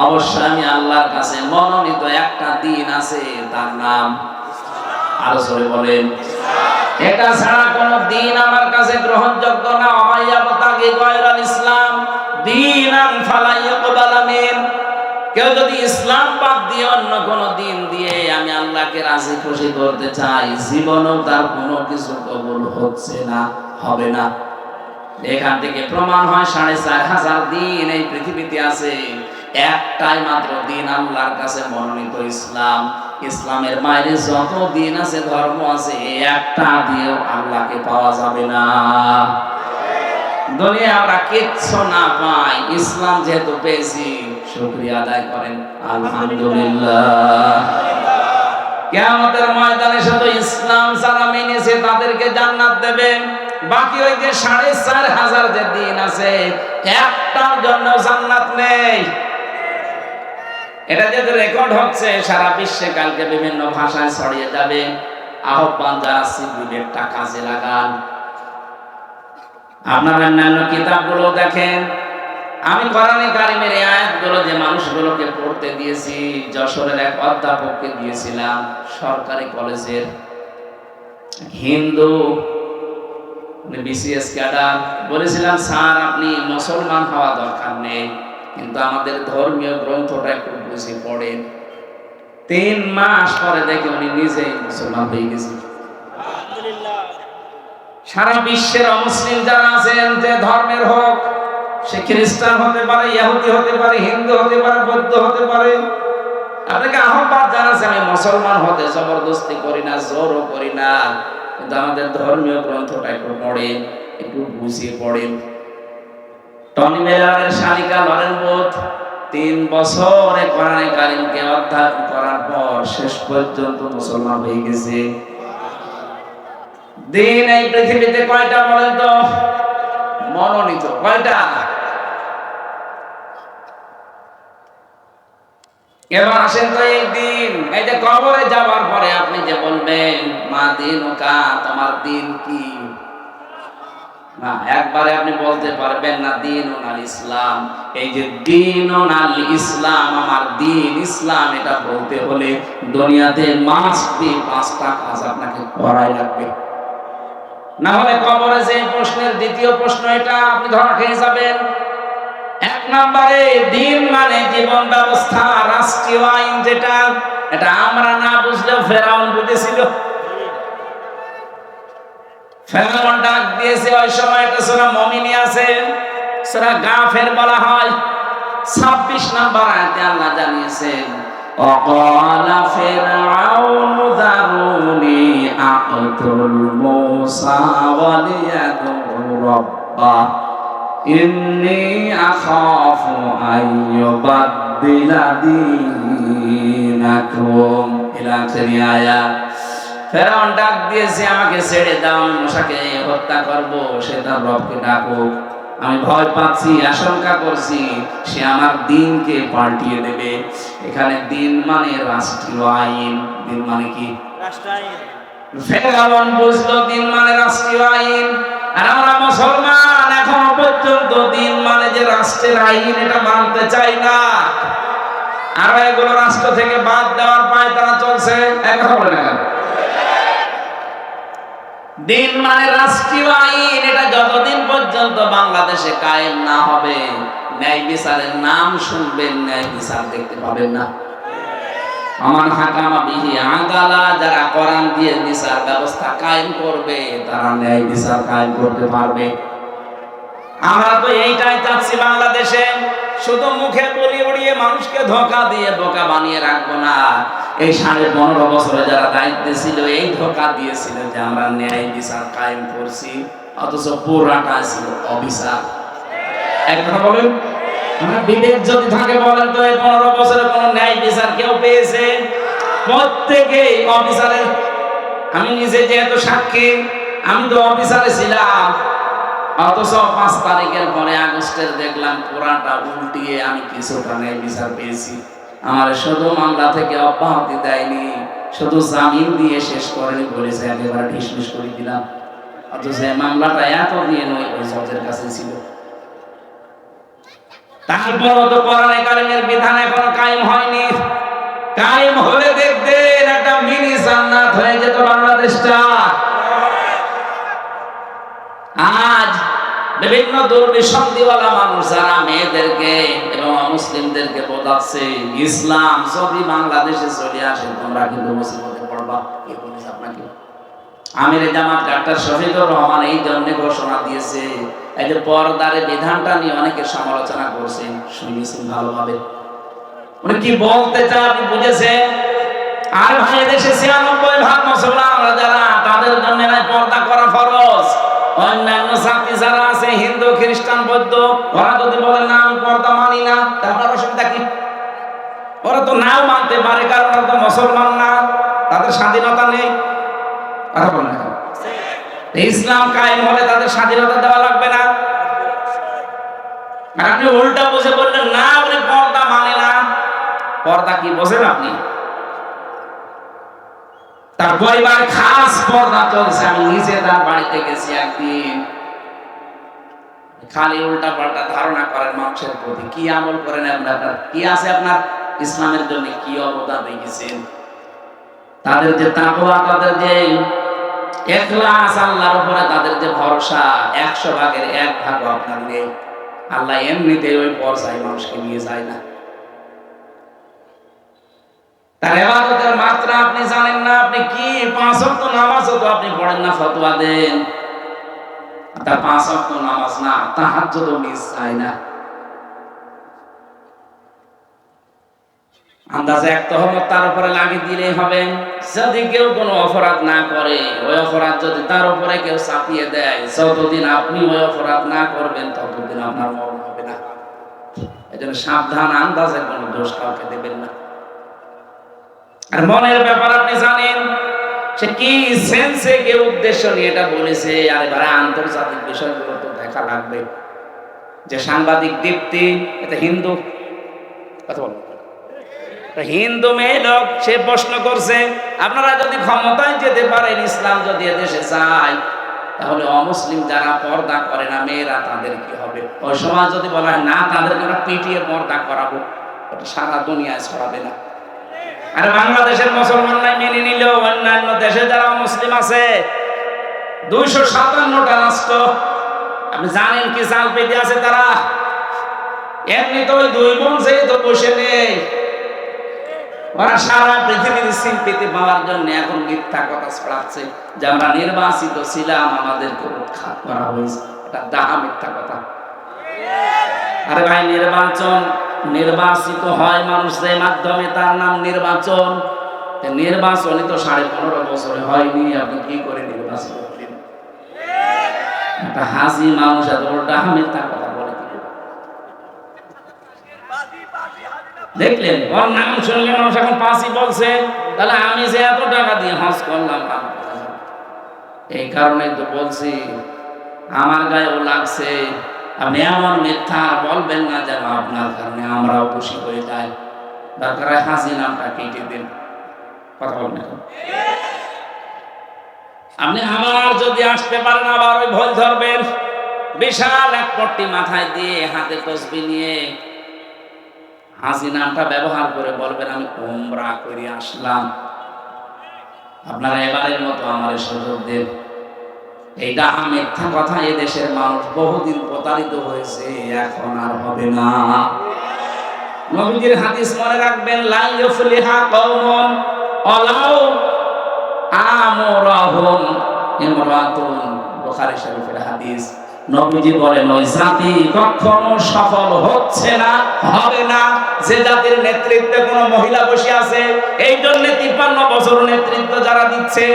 অবশ্যই আমি আল্লাহর কাছে মনোনীত একটা দিন আছে, তার নাম আরো জোরে বলেন। এটা ছাড়া কোন দিন আমার কাছে গ্রহণযোগ্য না। আমাইয়াবতাগি গায়রাল ইসলাম দীনান ফালা ইউকবালা মিন। কেউ যদি ইসলাম বাদ দিয়ে অন্য কোন দিন দিয়ে আমি আল্লাহকে রাজি খুশি করতে চাই, জীবনেও তার কোনো কিছু কবুল হচ্ছে না, হবে না। এখান থেকে প্রমাণ হয় ৪৫০০ দিন এই পৃথিবীতে আছে, একটাই মাত্র দিন আল্লাহর কাছে মনোনীত ইসলাম। ইসলামের বাইরে যত দিন আছে, ধর্ম আছে, একটা দিয়েও আল্লাহকে পাওয়া যাবে না। দুনিয়া আমরা কিচ্ছু না পাই, ইসলাম যেহেতু পেয়েছি শুকরিয়া আদায় করেন আলহামদুলিল্লাহ। কিয়ামতের ময়দানে শুধু ইসলাম যারা মেনেছে তাদেরকে জান্নাত দেবে। বাকি ওই যে ৪৫০০ যে দিন আছে, একটার জন্য জান্নাত নেই। এটা যেহেতু রেকর্ড হচ্ছে সারা বিশ্বে, কালকে বিভিন্ন ভাষায় ছড়িয়ে যাবে। আহ্বান জানাচ্ছি, বিবেকটা কাজে লাগান। আপনারা অন্যান্য কিতাবগুলো দেখেন। আমি কোরআনে কারিমের এই আয়াতগুলো যে মানুষগুলোকে পড়তে দিয়েছি, যশোরের এক অধ্যাপককে দিয়েছিলাম, সরকারি কলেজের হিন্দু বিসিএস ক্যাডার। বলেছিলাম, স্যার আপনি মুসলমান হওয়া দরকার নেই, কিন্তু আমাদের ধর্মীয় গ্রন্থটা একটু বুঝে পড়েন। ৩ মাস পরে দেখে উনি নিজেই মুসলমান হয়ে গেছে। সারা বিশ্বের অমুসলিম যারা আছেন, যে ধর্মের হোক, সে খ্রিস্টান হতে পারে, ইহুদি হতে পারে, হিন্দু হতে পারে, বৌদ্ধ হতে পারে, আপনাকে আহ্বান জানাচ্ছে, আমি মুসলমান হতে জবরদস্তি করি না, জোরও করি না, কিন্তু আমাদের ধর্মীয় গ্রন্থটা একটু পড়েন, একটু বুঝিয়ে পড়েন। টনি মেলারের শালিকা লরেন বোথ ৩ বছরে কোরআনে কারিমকে অধ্যয়ন করার পর শেষ পর্যন্ত মুসলমান হয়ে গেছে। দিন এই পৃথিবীতে কয়টা বলেন তো? মনোনীত কয়টা? এবার আসেন তো, এই দিন, এই যে কবরে যাওয়ার পরে আপনি যে বলবেন মা দিনুকা, তোমার দিন কি? না, একবারে আপনি বলতে পারবেন না দিনুন আল ইসলাম। এই যে দিনুন আল ইসলাম, আমার দিন ইসলাম, এটা বলতে হলে দুনিয়াতে মাস্ট বি 5টা কাজ আপনাকে করাই লাগবে। না হলে কবরে যে প্রশ্নের দ্বিতীয় প্রশ্ন, এটা আপনি ধরা খেয়ে যাবেন। ১ নম্বরে দিন মানে জীবন ব্যবস্থা, রাষ্ট্রীয় আইন যেটা, এটা আমরা না বুঝলেও ফেরাউন বুঝেছিল। ফেরাউন ডাক দিয়েছে ওই সময়, একটা সূরা মুমিনে আছে, সূরা গাফির বলা হয়। ২৬ নম্বর আয়াতে আল্লাহ জানিয়েছেন, ওয়াকালা ফিরআউন যারুনি আকতুল মূসা ওয়ালিয়াদু রাব্বা ইন্নী আখাফু আইয়ুবাদদিলা দীনাকুম ইলা আখিরি আয়াত। ফেরাউন ডাক দিয়েছে, আমাকে ছেড়ে দাও, আমি মূসাকে হত্যা করব, সে তার রবকে ডাকুক। আমি ভয় পাচ্ছি, আশঙ্কা করছি সে আমার দিনকে পাল্টিয়ে দেবে। এখানে দিন মানে রাষ্ট্রীয় আইন। দিন মানে কি? রাষ্ট্র আইন। ফেরাউন বুঝলো দিন মানে রাষ্ট্রীয় আইন, আর আমরা মুসলমান এখনো পর্যন্ত দিন মানে যে রাষ্ট্রের আইন, এটা মানতে চাই না। আর এগুলো রাষ্ট্র থেকে বাদ দেওয়ার পায় তারা চলছে। এখন বলে না, দিন মানে রাষ্ট্রীয় আইন, এটা যতদিন পর্যন্ত বাংলাদেশে কায়েম না হবে, ন্যায় বিচারের নাম শুনবেন, ন্যায় বিচার দেখতে পাবেন না। আমার হাকামা বিহি আদালা, যারা কোরআন দিয়ে বিচার ব্যবস্থা কায়েম করবে, তারা ন্যায় বিচার কায়েম করতে পারবে। আমরা তো এইটাই চাচ্ছি বাংলাদেশে, শুধু মুখে বলি উড়িয়ে মানুষকে ধোঁকা দিয়ে বোকা বানিয়ে রাখবো না। এই 15.5 বছরে যারা দায়িত্বে ছিল, এই ধোঁকা দিয়েছিল যে আমরা ন্যায় বিচার কায়েম করছি, অথচ পুরাটা ছিল অবিচার। এক কথা বলেন, আমরা বিবেক যদি থাকে বলেন তো, এই 15 বছরে কোনো ন্যায় বিচার কেউ পেয়েছে? প্রত্যেকেই অবিচারে। আমি নিজে যেহেতু সাক্ষী, আমি তো অবিচারে ছিলাম, অথচ 5 তারিখের পরে আগস্টের দেখলাম পুরাটা উল্টিয়ে আমি কিছুটা ন্যায় বিচার পেয়েছি। আমার শুধু মামলা থেকে অব্যাহতি দেয়নি, শুধু জামিন দিয়ে শেষ করেনি, বলেছে একেবারে ঢিসমিস করে দিলাম। অথচ মামলাটা এত দিন ওই জজের কাছে ছিল। তারপরও তো কোরআনে কারিমের বিধান এখনো কায়েম হয়নি। কায়েম হলে দেখবেন একটা মিনি জান্নাত হয়ে যেত বাংলাদেশটা। আজ বিভিন্ন দুর্বিসন্ধিওয়ালা মানুষ যারা মেয়েদেরকে এবং মুসলিমদেরকে বোঝাচ্ছে ইসলাম যদি বাংলাদেশে চলে আসে তোমরা কিন্তু মুসিবতে পড়বা, কে বলেছে আপনাকে? আমির জামাত ডাক্তার শফিকুর রহমান এই জন্য ঘোষণা দিয়েছে, এই যে পর্দার বিধানটা নিয়ে অনেকে সমালোচনা করছেন, শুনেছেন ভালোভাবে। উনি কি বলতে চান আপনি বুঝেছেন? আর ভাই দেশে ৯৬% মুসলমান আমরা যারা, তাদের জন্য পর্দা করা ফরজ। অন্যান্য জাতি যারা আছে হিন্দু খ্রিস্টান বৌদ্ধ, ওরা যদি বলে না আমি পর্দা মানি না, তাহলে অসুবিধা কি? ওরা তো নাও মানতে পারে, কারণ ওরা তো মুসলমান না, তাদের স্বাধীনতা নেই। কথা বলেন না, ইসলাম কায়েম হলে তাদের স্বাধীনতা দেওয়া লাগবে না? আর আপনি উল্টা বুঝে বললেন না উনি পর্দা মানে না। পর্দা কি বোঝেন আপনি? তার পরিবার খাস পর্দা চলছে। আমি নিজে তার বাড়িতে গেছি একদিন। খালি উল্টা পাল্টা ধারণা করেন মানুষের প্রতি। কি আমল করেন আপনার? কি আছে আপনার ইসলামের জন্য? কি অবদান রেখেছেন? তাদের যে তাকওয়া, তাদের যে ইখলাস, আল্লাহর উপরে তাদের যে ভরসা, ১০০ ভাগের ১ ভাগও আপনার নেই। আল্লাহ এমনিতে ওই পর্যায়ে মানুষকে নিয়ে যায় না। তার ইবাদতের মাত্রা আপনি জানেন না। আপনি কি ৫ ওয়াক্ত নামাজও তো আপনি পড়েন না, ফতোয়া দেন। তার ৫ ওয়াক্ত নামাজ না, তাহাজ্জুদও মিস হয় না। আন্দাজে এক তহমত তার উপরে লাগিয়ে দিলেই হবে। যদি কেউ কোনো অপরাধ না করে, ওই অপরাধ যদি তার উপরে কেউ চাপিয়ে দেয়, যতদিন আপনি ওই অপরাধ না করবেন ততদিন আপনার মরণ হবে না। এজন্য সাবধান, আন্দাজে কোনো দোষ কাউকে দেবেন না। আর মনের ব্যাপার আপনি জানেন, সে কি সেন্সে কে উদ্দেশ্য নিয়ে এটা বলেছে। আর এবারে আন্তর্জাতিক বিষয়গুলো তো দেখা লাগবে। যে সাংবাদিক দীপ্তি, এটা হিন্দু, কথা বল, হিন্দু মেয়ে লোক, সে প্রশ্ন করছে আপনারা যদি ক্ষমতায় যেতে পারেন, ইসলাম যদি এদেশে যায়, তাহলে অমুসলিম যারা পর্দা করে না মেয়েরা, তাদের কি হবে? ওই সময় যদি বলা হয় না তাদেরকে আমরা পিটিয়ে পর্দা করাবো, ওটা সারা দুনিয়ায় ছড়াবে না। আর বাংলাদেশের মুসলমানরাই মেনে নিল, অন্যান্য দেশে যারা মুসলিম আছে ২৫৭টা রাষ্ট্র, আপনি জানেন কি জাল পেতে আছে তারা? এমনি তো ওই দুই বোন যে তো বসে নেই, ওরা সারা পৃথিবীর স্বীকৃতি পাওয়ার জন্য এখন মিথ্যা কথা ছড়াচ্ছে যে আমরা নির্বাচিত ছিলাম, আমাদেরকে উৎখাত করা হয়েছে। এটা ডাহা মিথ্যা কথা। আরে ভাই, নির্বাচিত হয় মানুষের মাধ্যমে, তার নাম নির্বাচন। নির্বাচনই তো ১৫.৫ বছরে হয়নি, আপনি কি করে নির্বাচিত হলেন? একটা হাসি মানুষ এত বড় ডাহা মিথ্যা কথা বলে কি? দেখলেন, ওর নাম শুনলে মানুষ এখন ফাঁসি বলছে। তাহলে আমি যে এত টাকা দিয়ে হজ করলাম, এই কারণে তো বলছি আমার গায়েও লাগছে। আপনি এমন মিথ্যা বলবেন না যেন আপনার কারণে আমরাও খুশি হয়ে যাই। দরকার হয় হাসি নামটা কেটে দিন। কথা বলবেন, আপনি আবার যদি আসতে পারেন আবার ওই ভুল ধরবেন। বিশাল এক পট্টি মাথায় দিয়ে, হাতে তসবিহ নিয়ে হাসি নামটা ব্যবহার করে বলবেন আমি উমরা করে আসলাম। আপনারা এবারের মতো আমার সুযোগ দেন। এইটা মিথ্যা কথা, এ দেশের মানুষ বহুদিন প্রতারিত হয়েছে, এখন আর হবে না। নবীজির হাদিস মনে রাখবেন, লা ইউফলিহা কওমুন আলাউ আমরাহুম ইমরাতুন, বুখারী শরীফের হাদিস। নবীজি বলেন ওই জাতি কখনো সফল হচ্ছে না, হবে না, যে জাতির নেতৃত্বে কোনো মহিলা বসে আছে। এই জন্য ৫৩ বছর নেতৃত্ব যারা দিচ্ছে,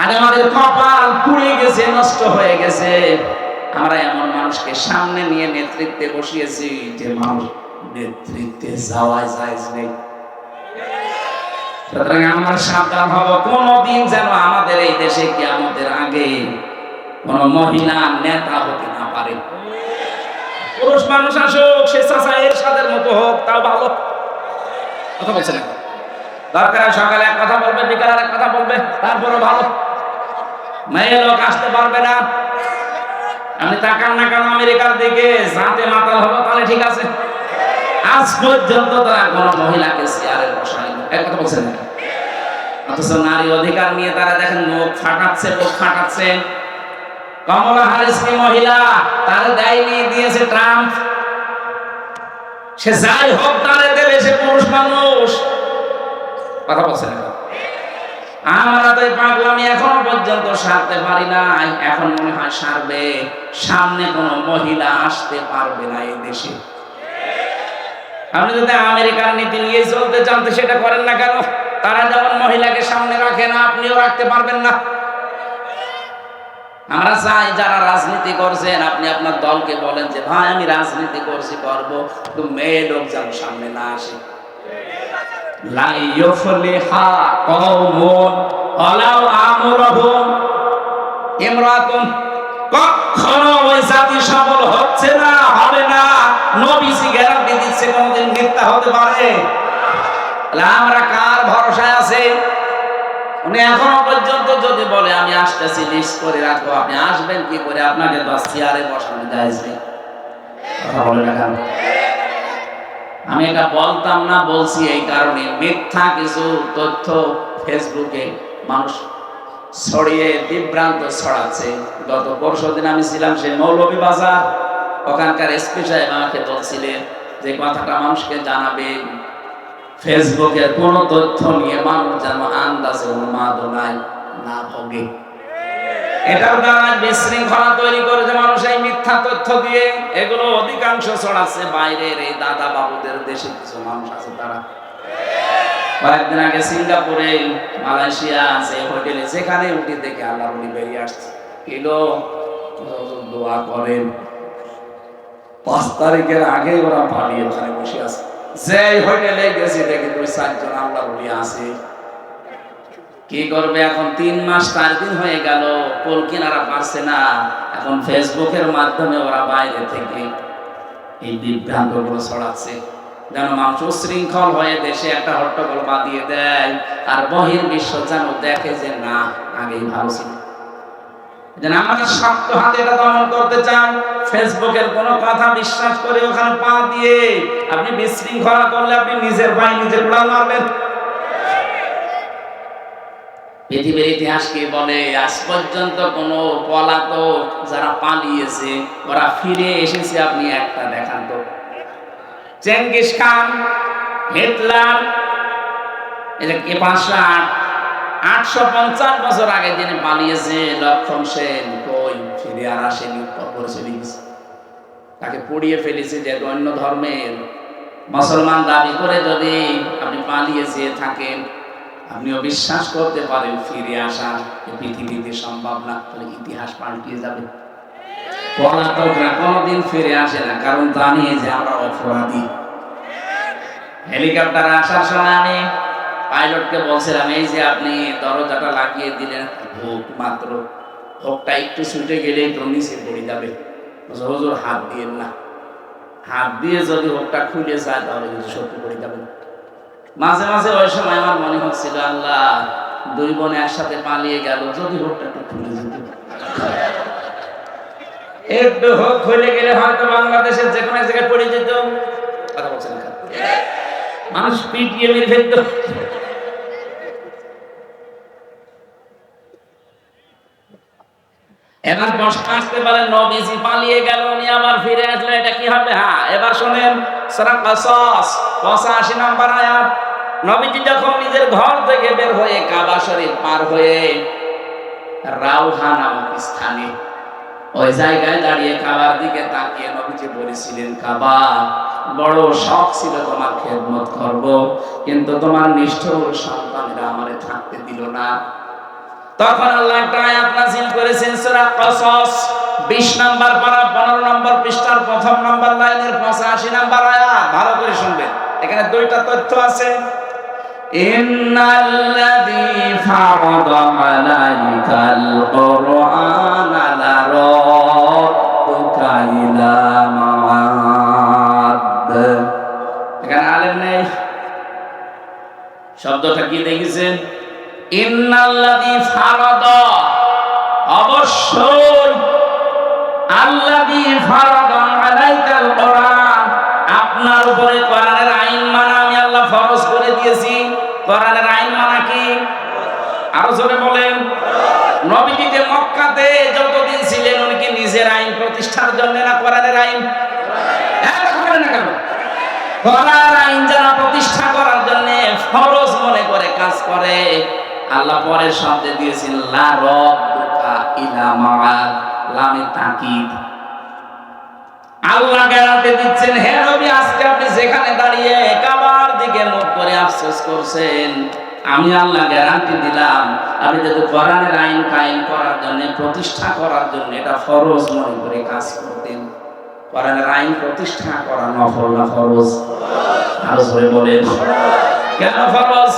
আর আমাদের কপাল পুড়ে গেছে, নষ্ট হয়ে গেছে। আমরা এমন মানুষকে সামনে নিয়ে নেতৃত্বে বসিয়েছি যে মানুষ নেতৃত্বে যাওয়া যায় নেই। সুতরাং আমরা সাবধান হব, কোনদিন যেন আমাদের এই দেশে কিয়ামতের আগে কোন মহিলা নেতা হতে না পারে। পুরুষ মানুষ আসুক, সে চাচা এরশাদের মতো হোক, তাও ভালো। কথা বলছেন, দরকার সকালে এক কথা বলবে, বিকালে এক কথা বলবে, তারপরও ভালো। মেয়ে লোক আসতে পারবে না। আপনি তাকান না কেন আমেরিকার দিকে? যাতে মাতাল হলো তাহলে ঠিক আছে। আজ পর্যন্ত তারা কোনো মহিলাকে চেয়ারে বসায়নি। এক কথা বলছেন না? অথচ নারী অধিকার নিয়ে তারা দেখেন মুখ ফাটাচ্ছে, মুখ ফাটাচ্ছে। কমলা হ্যারিস কি মহিলা? তার দেয়নি, দিয়েছে ট্রাম্প। সে যাই হোক তারে দেবে, সে পুরুষ মানুষ। কথা বলছেন না? আমরা তো এই পাগলামি এখনো পর্যন্ত সারতে পারি না। এখন মনে হয় সারবে। সামনে কোন মহিলা আসতে পারবে না এই দেশে। আপনি যদি আমেরিকার নীতি নিয়ে চলতে চান তো সেটা করেন না কেন? তারা যেমন মহিলাকে সামনে রাখে না, আপনিও রাখতে পারবেন না। আমরা চাই যারা রাজনীতি করছেন, আপনি আপনার দলকে বলেন যে ভাই আমি রাজনীতি করছি, করবো, কিন্তু মেয়ে লোক যেন সামনে না আসে। লা ইউফলিহা কওমুন ওয়ালাউ আমরুহুম ইমরাতুন। কখনো ওই জাতি সফল হচ্ছে না, হবে না। নবীজি গ্যারান্টি দিচ্ছে কোনদিন মিথ্যা হতে পারে? আমরা কার ভরসায় আছে? উনি এখনো পর্যন্ত যদি বলে আমি আসতেছি, লিস্ট করে রাখো, আপনি আসবেন কি করে? আপনাকে 10 চেয়ারে বসানো যায়ছে। কথা বলে না কেন? আমি এটা বলতাম না, বলছি এই কারণে মিথ্যা কিছু তথ্য ফেসবুকে মানুষ ছড়িয়ে বিভ্রান্ত ছড়াচ্ছে। গত পরশুদিন আমি ছিলাম সেই মৌলভীবাজার, ওখানকার এসপি সাহেব আমাকে বলছিলেন যে কথাটা মানুষকে জানাবে, ফেসবুকের কোন তথ্য নিয়ে মানুষ যেন আন্দাজে উন্মাদনায় না ভোগে। এটার দ্বারা বিশৃঙ্খলা তৈরি করেছে মানুষ এই মিথ্যা তথ্য দিয়ে। এগুলো অধিকাংশ ছড়াচ্ছে বাইরের এই দাদা বাবুদের দেশে কিছু মানুষ আছে। তারা কয়েকদিন আগে সিঙ্গাপুরে, মালয়েশিয়া আছে হোটেলে, যেখানে উঠে দেখে আল্লাহ বলি বেরিয়ে আসছে, এলো দোয়া করেন। 5 তারিখের আগে ওরা পালিয়ে ওখানে বসে আছে। যে হোটেলে গেছি দেখি 2-4 জন আল্লাহ বলি আছে। কি করবে এখন? 3 মাস 4 দিন হয়ে গেল, কোল কিনারা পারছে না। এখন ফেসবুকের মাধ্যমে ওরা বাইরে থেকে এই বিভ্রান্তগুলো ছড়াচ্ছে, যেন মানুষ শৃঙ্খল হয়ে দেশে একটা হট্টগোল বাঁধিয়ে দেয়, আর বহির্বিশ্ব যেন দেখে যে না, আগেই ভালো ছিল। যেন আমাদের শক্ত হাতে এটা দমন করতে চান। ফেসবুকের কোনো কথা বিশ্বাস করে ওখানে পা দিয়ে আপনি বিশৃঙ্খলা করলে আপনি নিজের পায়ে নিজে গোড়াল মারবেন। পৃথিবীর ইতিহাস কি বলে? আজ পর্যন্ত কোন পলাতক যারা পালিয়েছে ওরা ফিরে এসেছে আপনি একটা দেখান তো। চেঙ্গিস খান, হিটলার, এটা কি 850 বছর আগে যিনি পালিয়েছে লক্ষণ সেন, কই ফিরে আর আসেনি, কবর চলে গেছে। তাকে পুড়িয়ে ফেলেছে। যে অন্য ধর্মের মুসলমান দাবি করে যদি আপনি পালিয়ে যেয়ে থাকেন, আপনিও বিশ্বাস করতে পারেন ফিরে আসা পৃথিবীতে সম্ভব না, তাহলে ইতিহাস পাল্টিয়ে যাবে। পলাতকরা কোনোদিন ফিরে আসে না, কারণ জানি যে আমরা অপরাধী। হেলিকপ্টার আসার সময় আমি পাইলটকে বলছিলাম, এই যে আপনি দরজাটা লাগিয়ে দিলেন, হুক মাত্র, হুকটা একটু ছুটে গেলেই তো নিচে পড়ে যাবে, হুজুর হাত দিয়ে না, হাত দিয়ে যদি হুকটা খুলে যায় তাহলে কিন্তু সত্যি পড়ে যাবে। মাঝে মাঝে ওই সময় আমার মনে হচ্ছিল, আল্লাহ 2 বোন একসাথে পালিয়ে গেল, যদি হুকটা একটু খুলে যেত। একটু হুক খুলে গেলে হয়তো বাংলাদেশের যে কোনো জায়গায় পড়ে যেত। কথা বলছেন না? মানুষ পিটিয়ে মেরে ফেলত। এবার প্রশ্ন আসতে পারে, নবীজি পালিয়ে গেল, উনি আবার ফিরে আসলে এটা কি হবে? হ্যাঁ, এবার শোনেন সূরা কাসাস 85 নম্বর আয়াত। নবীজি যখন নিজের ঘর থেকে বের হয়ে কাবা শরীফ পার হয়ে রাউহা নামক স্থানে ওই জায়গায় দাঁড়িয়ে কাবার দিকে তাকিয়ে নবীজি বলেছিলেন, কাবা, বড় শখ ছিল তোমার খেদমত করব, কিন্তু তোমার নিষ্ঠুর সন্তানেরা আমারে থাকতে দিল না। তখন আল্লাহ একটা আয়াত নাযিল করেছেন, সূরা কাসাস 20 নম্বর পারা 15 নম্বর পৃষ্ঠার 1ম নম্বর লাইনের 85 নম্বর আয়াত। ভালো করে শুনবেন, এখানে 2টা তথ্য আছে। ইন্নাল্লাযী ফারাদা আলাইকাল কুরআনা লারাদ্দুকা ইলা মাআদ। এখানে আলেম নেই, শব্দটা কি দেখেছেন? ইন্নাল্লাযী ফারাদা, অবশ্যই আল্লাযী ফারাদা আলাইকাল কোরআন, আপনার উপরে কোরআনের আইন মানা আমি আল্লাহ ফরজ করে দিয়েছি। কোরআনের আইন মানা কি? আরো জোরে বলেন। নবীজি যে মক্কাতে যতদিন ছিলেন উনি কি নিজের আইন প্রতিষ্ঠার জন্য না কোরআনের আইন? কোরআন আইন যারা প্রতিষ্ঠা করার জন্য ফরজ মনে করে কাজ করে, আল্লাহ পরের শব্দে দিয়েছেন লা রাব্বুকা ইলা মাআদ, লামে তাকিদ। আল্লাহ গ্যারান্টি দিচ্ছেন, হে নবী আজকে আপনি যেখানে দাঁড়িয়ে কাবার দিকে মুখ করে আফসোস করছেন, আমি আল্লাহ গ্যারান্টি দিলাম আপনি যদি কোরআনের আইন কায়েম করার জন্য প্রতিষ্ঠা করার জন্য এটা ফরজ মনে করে কাজ করতেন। কোরআনের আইন প্রতিষ্ঠা করা নফল না ফরজ? আরো জোরে বলেন। কেন ফরজ?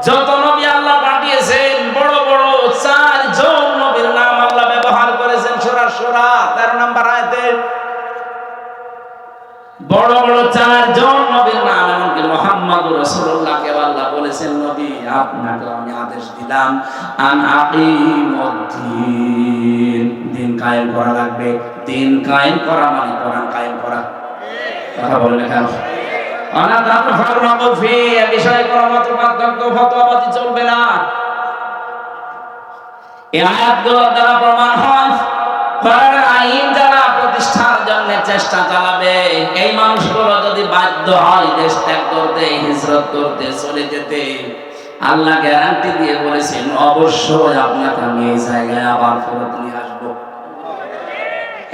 যত নবী আল্লাহ পাঠিয়েছেন বড় বড় 4 জন নবীর নাম আল্লাহ ব্যবহার করেছেন সূরা শূরা 13 নম্বর আয়াতে। বড় বড় 4 জন নবীর নাম, এমনকি মুহাম্মদুর রাসূলুল্লাহকে আল্লাহ বলেছেন নবী আপনাকে আমি আদেশ দিলাম আন আকিমুদ্দিন, দিন কায়েম করা লাগবে। দিন কায়েম করা মানে কোরআন কায়েম করা। কথা বলেন কেন? অনাদান ফারমাকু ফি, এই বিষয়ে কোনো মত পার্থক্য ফতোয়াবাজি চলবে না। এই আয়াতগুলো দ্বারা প্রমাণ হয় কোরআনের আইন যারা প্রতিষ্ঠার জন্য চেষ্টা চালাবে, এই মানুষগুলো যদি বাধ্য হয় দেশ ত্যাগ করতে, হিজরত করতে, চলে যেতে, আল্লাহ গ্যারান্টি দিয়ে বলেছেন অবশ্যই আপনাকে আমি এই জায়গায় আবার ফেরত নিয়ে আসবো।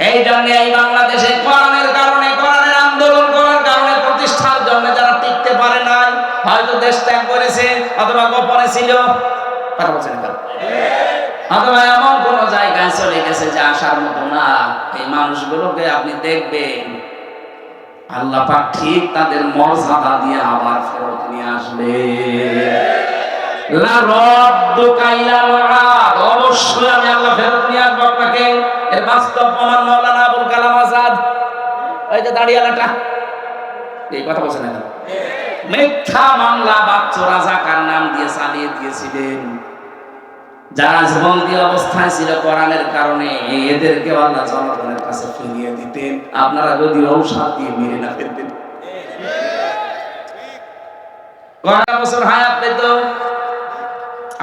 এই জন্য এই বাংলাদেশে কোরআনের কারণে, কোরআনের আন্দোলন করার কারণে প্রতিষ্ঠার জন্য যারা টিকতে পারে নাই, হয়তো দেশ ত্যাগ করেছে অথবা গোপনে ছিল, কথা বলছেন না, অথবা এমন কোন জায়গায় চলে গেছে যে আসার মতো না, এই মানুষগুলোকে আপনি দেখবেন আল্লাহ পাক ঠিক তাদের মর্যাদা দিয়ে আবার ফেরত নিয়ে আসবে। লা রাব্বুকা ইলা মাআদ, অবশ্যই আমি আল্লাহ ফেরত নিয়ে আসবো আপনাকে। এর বাস্তব প্রমাণ মাওলানা আবুল কালাম আজাদ, ওই যে দাঁড়িয়ালাটা, এই কথা বলছেন না, মিথ্যা মামলা বাচ্চু রাজাকার নাম দিয়ে চালিয়ে দিয়েছিলেন। যারা জীবন্তি অবস্থায় ছিল কোরআনের কারণে, এদেরকে আল্লাহ জনগণের কাছে ফিরিয়ে দিতেন। আপনারা যদি ঔষধ দিয়ে মেরে না ফেলতেন, কয়েক বছর হায়াত পেত।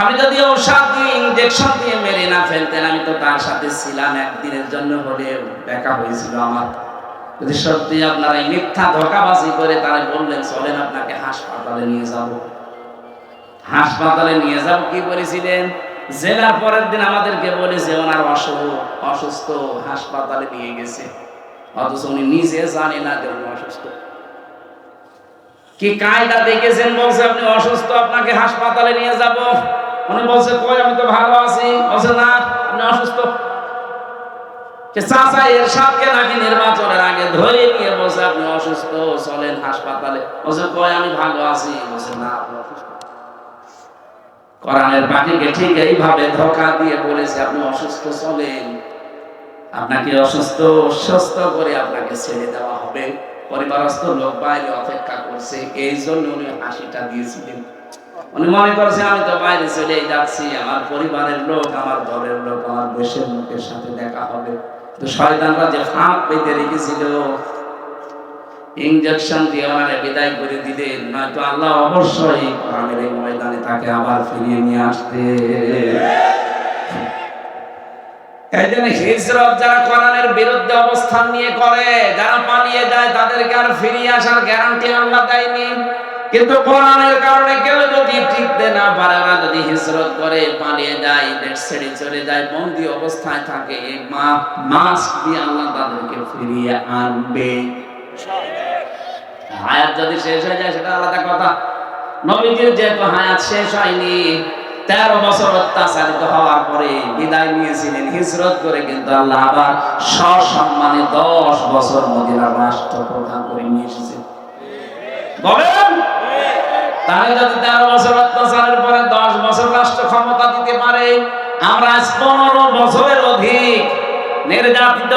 আমি যদি ঔষধ দিয়ে ইনজেকশন দিয়ে মেরে না ফেলতেন, আমি তো তার সাথে ছিলাম, একদিনের জন্য হলে দেখা হয়েছিল আমার। যদি সত্যি আপনারা এই মিথ্যা ধোঁকাবাজি করে তারা বললেন চলেন আপনাকে হাসপাতালে নিয়ে যাব, হাসপাতালে নিয়ে যাব কি বলেছিলেন? জেলার পরের দিন আমাদেরকে বলেছে ওনার অসুস্থ, হাসপাতালে নিয়ে গেছে, অথচ উনি নিজে জানে না যে উনি অসুস্থ। কি কায়দা দেখেছেন? বলছে আপনি অসুস্থ, আপনাকে হাসপাতালে নিয়ে যাব। উনি বলছে কই আমি তো ভালো আছি, বলছে না আপনি অসুস্থ। চাচা এরশাদকে নাকি নির্বাচনের আগে ধরে নিয়ে বলছে আপনি অসুস্থ, চলেন হাসপাতালে, বলছে কই আমি ভালো আছি, বলছে না আপনি অসুস্থ। কোরআনের পাখিকে ঠিক এইভাবে ধোঁকা দিয়ে বলেছে আপনি অসুস্থ, চলেন, আপনাকে অসুস্থ সুস্থ করে আপনাকে ছেড়ে দেওয়া হবে। পরিবারস্থ লোক বাইরে অপেক্ষা করছে, এই জন্য উনি হাসিটা দিয়েছিলেন। উনি মনে করছে আমি তো বাইরে চলে যাচ্ছি, আমার পরিবারের লোক, আমার দলের লোক, আমার দেশের লোকের সাথে দেখা হবে। তো শয়তানরা যে ফাঁক পেতে রেখেছিল, ইনজেকশন দিয়ে ওনারে বিদায় করে দিলেন, নয়তো আল্লাহ অবশ্যই কোরআনের এই ময়দানে তাকে আবার ফিরিয়ে নিয়ে আসতে। এই জন্য হিজরত যারা কোরআনের বিরুদ্ধে অবস্থান নিয়ে করে, যারা পালিয়ে যায়, তাদেরকে আর ফিরিয়ে আসার গ্যারান্টি আল্লাহ দেয়নি। কিন্তু কোরআনের কারণে কেউ যদি টিকতে না পারে, ওরা যদি হিজরত করে, পালিয়ে যায়, দেশ ছেড়ে চলে যায়, বন্দী অবস্থায় থাকে, মাস দিয়ে আল্লাহ তাদেরকে ফিরিয়ে আনবে। হায়াত যদি শেষ হয়ে যায় সেটা আলাদা কথা। নবীজির যেহেতু হায়াত শেষ হয়নি, 13 বছর অত্যাচারিত হওয়ার পরে বিদায় নিয়েছিলেন হিজরত করে, কিন্তু আল্লাহ আবার সসম্মানে 10 বছর মদিনার রাষ্ট্রপ্রধান করে নিয়ে এসেছেন। বলেন তাহলে যদি 13 বছর অত্যাচারের পরে 10 বছর রাষ্ট্র ক্ষমতা দিতে পারে, আমরা আজ 15 বছরের অধিক নির্যাতিত,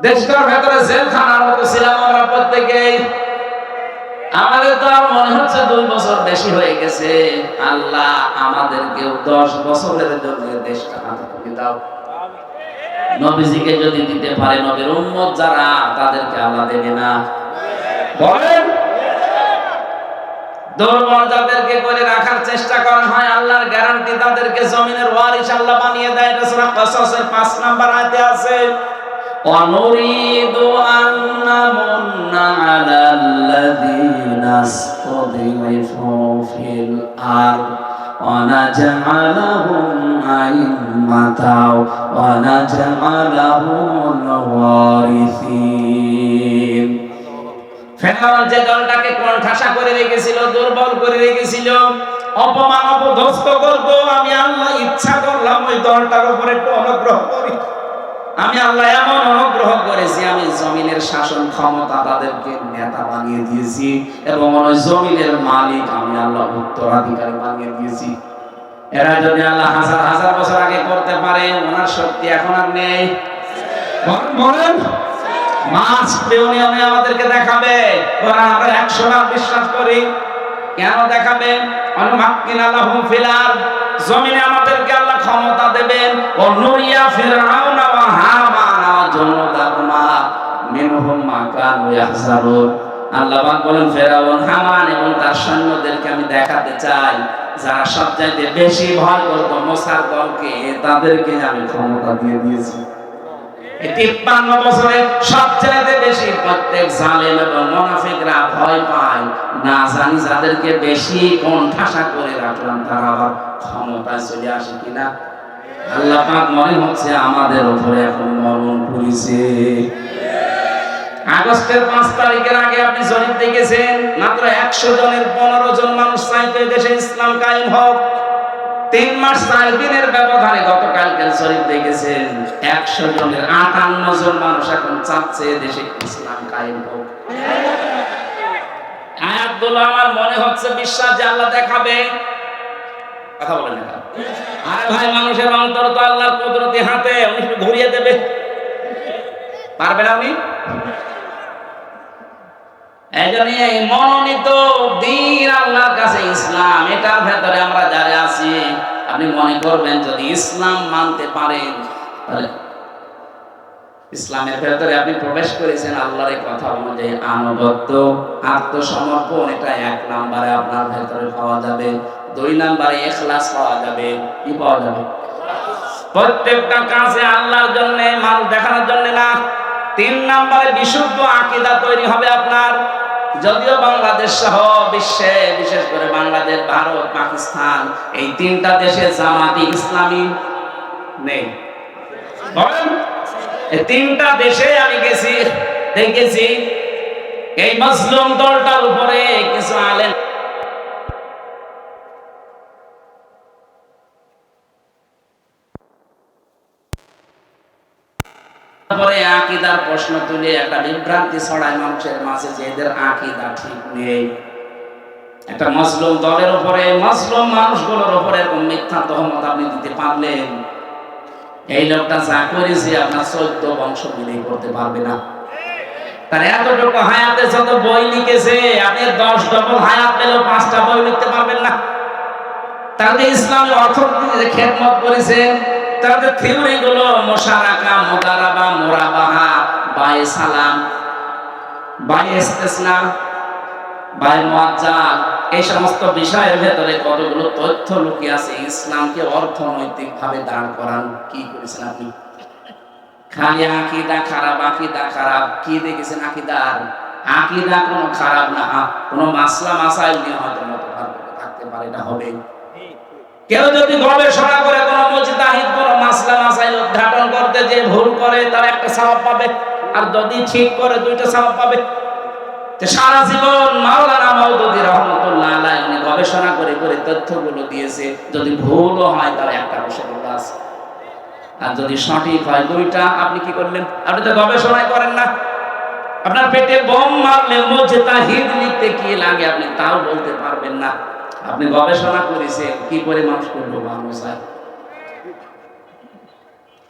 দেশটার ভেতরে জেলখানার মতো ছিলাম আমরা প্রত্যেকেই। আমাদের তো আর মনে হচ্ছে 2 বছর বেশি হয়ে গেছে। আল্লাহ আমাদেরকেও 10 বছরের জন্য দেশটা হাতে তুলে দাও। নবীজিকে যদি দিতে পারে, নবীর উম্মত যারা, তাদেরকে আল্লাহ দেবে না? বলেন। দুর্বল যাদেরকে করে রাখার চেষ্টা করা হয়, আল্লাহর গ্যারান্টি তাদেরকে জমিনের ওয়ারিস আল্লাহ বানিয়ে দেয়। এটা সূরা কাসাসের 5 নাম্বার আয়াতে আছে। ওয়ানুরিদু আন্নামুন্না আলাল্লাযীনা ইসতুযিফু ফিল আরদ ওয়া নাজআলাহুম আইম্মাতাও ওয়া নাজআলাহুমুল ওয়ারিসিন। ফেরাউন যে দলটাকে কোণঠাসা করে রেখেছিল, দুর্বল করে রেখেছিল, অপমান অপদস্থ করব, আমি আল্লাহ ইচ্ছা করলাম ওই দলটার উপরে একটু অনুগ্রহ করি। আমি আল্লাহ এমন অনুগ্রহ করেছি, আমি জমিনের শাসন ক্ষমতা তাদেরকে নেতা বানিয়ে দিয়েছি, এবং ওই জমিনের মালিক আমি আল্লাহ উত্তরাধিকারী বানিয়ে দিয়েছি। এরা যদি আল্লাহ হাজার হাজার বছর আগে করতে পারে, ওনার শক্তি এখন আর নেই। বলেন। মাস পেউনিয়নে আমাদেরকে দেখাবে, কোরআন আমরা 100 বার বিশ্বাস করি। কেন দেখাবে? অনুমাক্কিন আলাহুম ফিল আরদ, জমিনে আমাদেরকে আল্লাহ ক্ষমতা দেবেন। ও নুরিয়া ফিরআউন ওয়া হামান ওয়া জুনুদাহুমা মিনহুম মা কানু ইয়াহজারুন। আল্লাহ পাক বলেন, ফিরআউন, হামান এবং তার সৈন্যদেরকে আমি দেখাতে চাই, যারা সবচাইতে বেশি ভয় করত মুসার দলকে, তাদেরকে আমি ক্ষমতা দিয়ে দিয়েছি। 53 বছরে সবচেয়ে বেশি প্রত্যেক জালেম এবং মুনাফিকরা ভয় পায়, না জানি যাদেরকে বেশি কোণঠাসা করে রাখলাম তারা আবার ক্ষমতায় চলে আসে কিনা। আল্লাহ পাক মনে হচ্ছে আমাদের উপরে এখন মরণ করেছে। আগস্টের 5 তারিখের আগে আপনি জরিপ দেখেছেন, মাত্র 100 জনের 15 জন মানুষ চাইতো দেশে ইসলাম কায়েম হোক। 3 মাস 4 দিনের ব্যবধানে গতকালকের জরিপ দেখেছেন, 100 জনের 58 জন মানুষ এখন চাচ্ছে দেশে ইসলাম কায়েম হোক। আয়াতগুলো আমার মনে হচ্ছে বিশ্বাস যে আল্লাহ দেখাবে। কথা বলেন না? আরে ভাই, মানুষের অন্তর তো আল্লাহর কুদরতি হাতে, উনি একটু ঘুরিয়ে দেবে। পারবে না উনি? এইজন্য এই মনোনীত দ্বীন আল্লাহর কাছে ইসলাম, এটার ভেতরে আমরা যারা আছি, আপনি মনে করবেন যদি ইসলাম মানতে পারেন, তাহলে ইসলামের ভেতরে আপনি প্রবেশ করেছেন আল্লাহর এই কথা অনুযায়ী, আনুগত্য, আত্মসমর্পণ, এটা 1 নম্বরে আপনার ভেতরে পাওয়া যাবে। 2 নম্বরে ইখলাস পাওয়া যাবে। কি পাওয়া যাবে? প্রত্যেকটা কাজে আল্লাহর জন্য, মানুষ দেখানোর জন্য না। 3 নম্বরে বিশুদ্ধ আকীদা তৈরি হবে আপনার। যদিও বাংলাদেশ সহ বিশ্বে, বিশেষ করে বাংলাদেশ, ভারত, পাকিস্তান, এই 3টা দেশে জামাতি ইসলামী নেই। বলেন। এই 3টা দেশে আমি গেছি, দেখেছি এই মুসলিম দলটার উপরে কিছু আলেম পরে আকীদার প্রশ্ন তুলে একটা বিভ্রান্তি ছড়ায় মানুষের মাঝে যে এদের আকীদা ঠিক নেই। একটা মুসলিম দলের উপরে, মুসলিম মানুষগুলোর উপরে এরকম মিথ্যা তহমত আপনি দিতে পারলেন, এই লোকটা যা করেছে আপনার 14 বংশ মিলেই করতে পারবে না। তার এতটুকু হায়াতে যত বই লিখেছে, আপনি 10 ডবল হায়াত পেলেও 5টা বই লিখতে পারবেন না। তাহলে ইসলামী অর্থনীতিতে যে খেদমত করেছেন, তাদের থিওরি গুলো মুশারাকা, মুদারাবা, মুরাবাহা, বায়ে সালাম, বায়ে ইস্তিসনা, বায়ে মুআজ্জাল, এই সমস্ত বিষয়ের ভেতরে কতগুলো তথ্য লুকিয়ে আছে। ইসলামকে অর্থনৈতিক ভাবে দাঁড় করান কি করেছেন আপনি? খালি আকীদা খারাপ, আকীদা খারাপ। কি দেখেছেন আকীদার? আকীদা কোনো খারাপ না, কোনো মাসলা মাসাইল নিয়ে হয়তো মতপার্থক্য থাকতে পারে, এটা হবে। কেউ যদি গবেষণা করে কোন মুজতাহিদ কোন মাসলা মাসাইল উদ্ঘাটন করতে যে ভুল করে, তার একটা সওয়াব পাবে, আর যদি ঠিক করে 2টা সওয়াব পাবে। যে সারা জীবন মাওলানা মওদুদী রাহমাতুল্লাহ আলাইহি উনি গবেষণা করে করে তথ্যগুলো দিয়েছে, যদি ভুলও হয় তার একটা রসুল্লাহ আছে, আর যদি সঠিক হয় 2টা। আপনি কি করলেন? আপনি তো গবেষণাই করেন না। আপনার পেটে বোম মারলে মুজতাহিদ লিখতে কি লাগে আপনি তাও বলতে পারবেন না। আপনি গবেষণা করেছেন কি করে মানুষ করবো মানুষ হয়।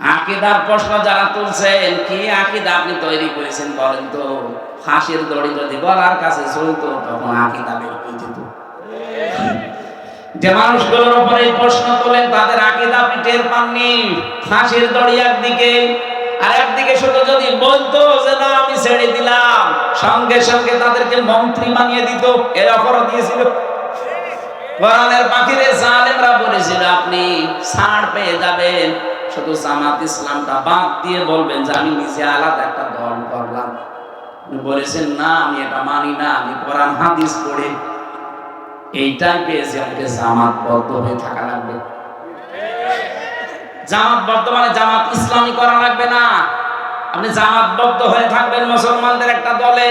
আকীদার প্রশ্ন যারা তুলছেন, কি আকীদা আপনি তৈরি করেছেন বলেন তো? ফাঁসির দড়ি যদি গলার কাছে চলতো তখন আকীদা বের হয়ে যেত। যে মানুষগুলোর উপরে এই প্রশ্ন তোলেন তাদের আকীদা আপনি টের পাননি। ফাঁসির দড়ি একদিকে, আর একদিকে শুধু যদি বলতো যে না আমি ছেড়ে দিলাম, সঙ্গে সঙ্গে তাদেরকে মন্ত্রী বানিয়ে দিত। এর অফারও দিয়েছিল। কোরআনের বাকিরে জালেমরা বলেছিল আপনি ছাড় পেয়ে যাবেন, শুধু জামাত ইসলামটা বাদ দিয়ে বলবেন যে আমি নিজে আলাদা একটা দল করলাম। আপনি বলেছেন না আমি এটা মানি না, আমি কোরআন হাদিস পড়ে এইটাই পেয়েছি, আমাকে জামাতবদ্ধ হয়ে থাকা লাগবে। জামাতবদ্ধ মানে জামাত ইসলামী করা লাগবে না, আপনি জামাতবদ্ধ হয়ে থাকবেন মুসলমানদের একটা দলে,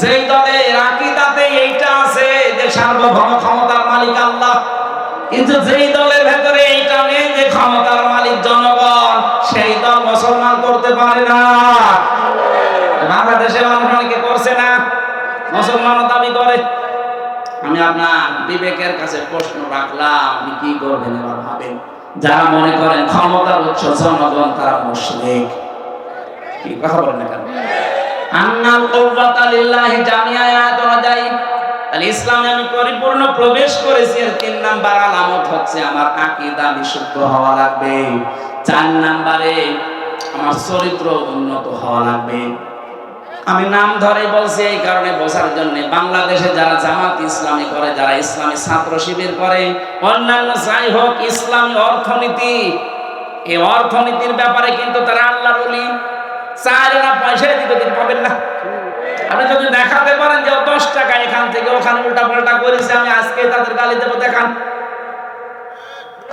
যেই দলে আকীদাতে এইটা আছে যে সার্বভৌম ক্ষমতার মালিক আল্লাহ, কিন্তু যেই দলের ভেতরে এইটা নেই যে ক্ষমতার মালিক জনগণ, সেই দল মুসলমান করতে পারে না। বাংলাদেশে মানুষ অনেকে করছে না, মুসলমানও দাবি করে। আমি আপনার বিবেকের কাছে প্রশ্ন রাখলাম, আপনি কি করবেন এবার ভাবেন। যারা মনে করেন ক্ষমতার উৎস জনগণ তারা মুশরিক। কি কথা বলেন না কেন? আন্নাল কুওয়াতা লিল্লাহি জামিআ আয়াত অনুযায়ী তাহলে ইসলামে আমি পরিপূর্ণ প্রবেশ করেছি। এর 3 নাম্বার আলামত হচ্ছে আমার আকীদা বিশুদ্ধ হওয়া লাগবে। 4 নাম্বারে আমার চরিত্র উন্নত হওয়া লাগবে। আমি নাম ধরে বলছি এই কারণে বোঝার জন্য, বাংলাদেশে যারা জামাত ইসলামী করে, যারা ইসলামী ছাত্র শিবির করে, অন্যান্য যাই হোক ইসলামী অর্থনীতি, এই অর্থনীতির ব্যাপারে কিন্তু তারা আল্লাহর ওলি। 4 আনা পয়সা দিতে পাবেন না। আপনি যদি দেখাতে পারেন যে 10 টাকা এখান থেকে ওখানে উল্টা পাল্টা করেছে, আমি আজকে তাদের গালি দেবো, দেখান।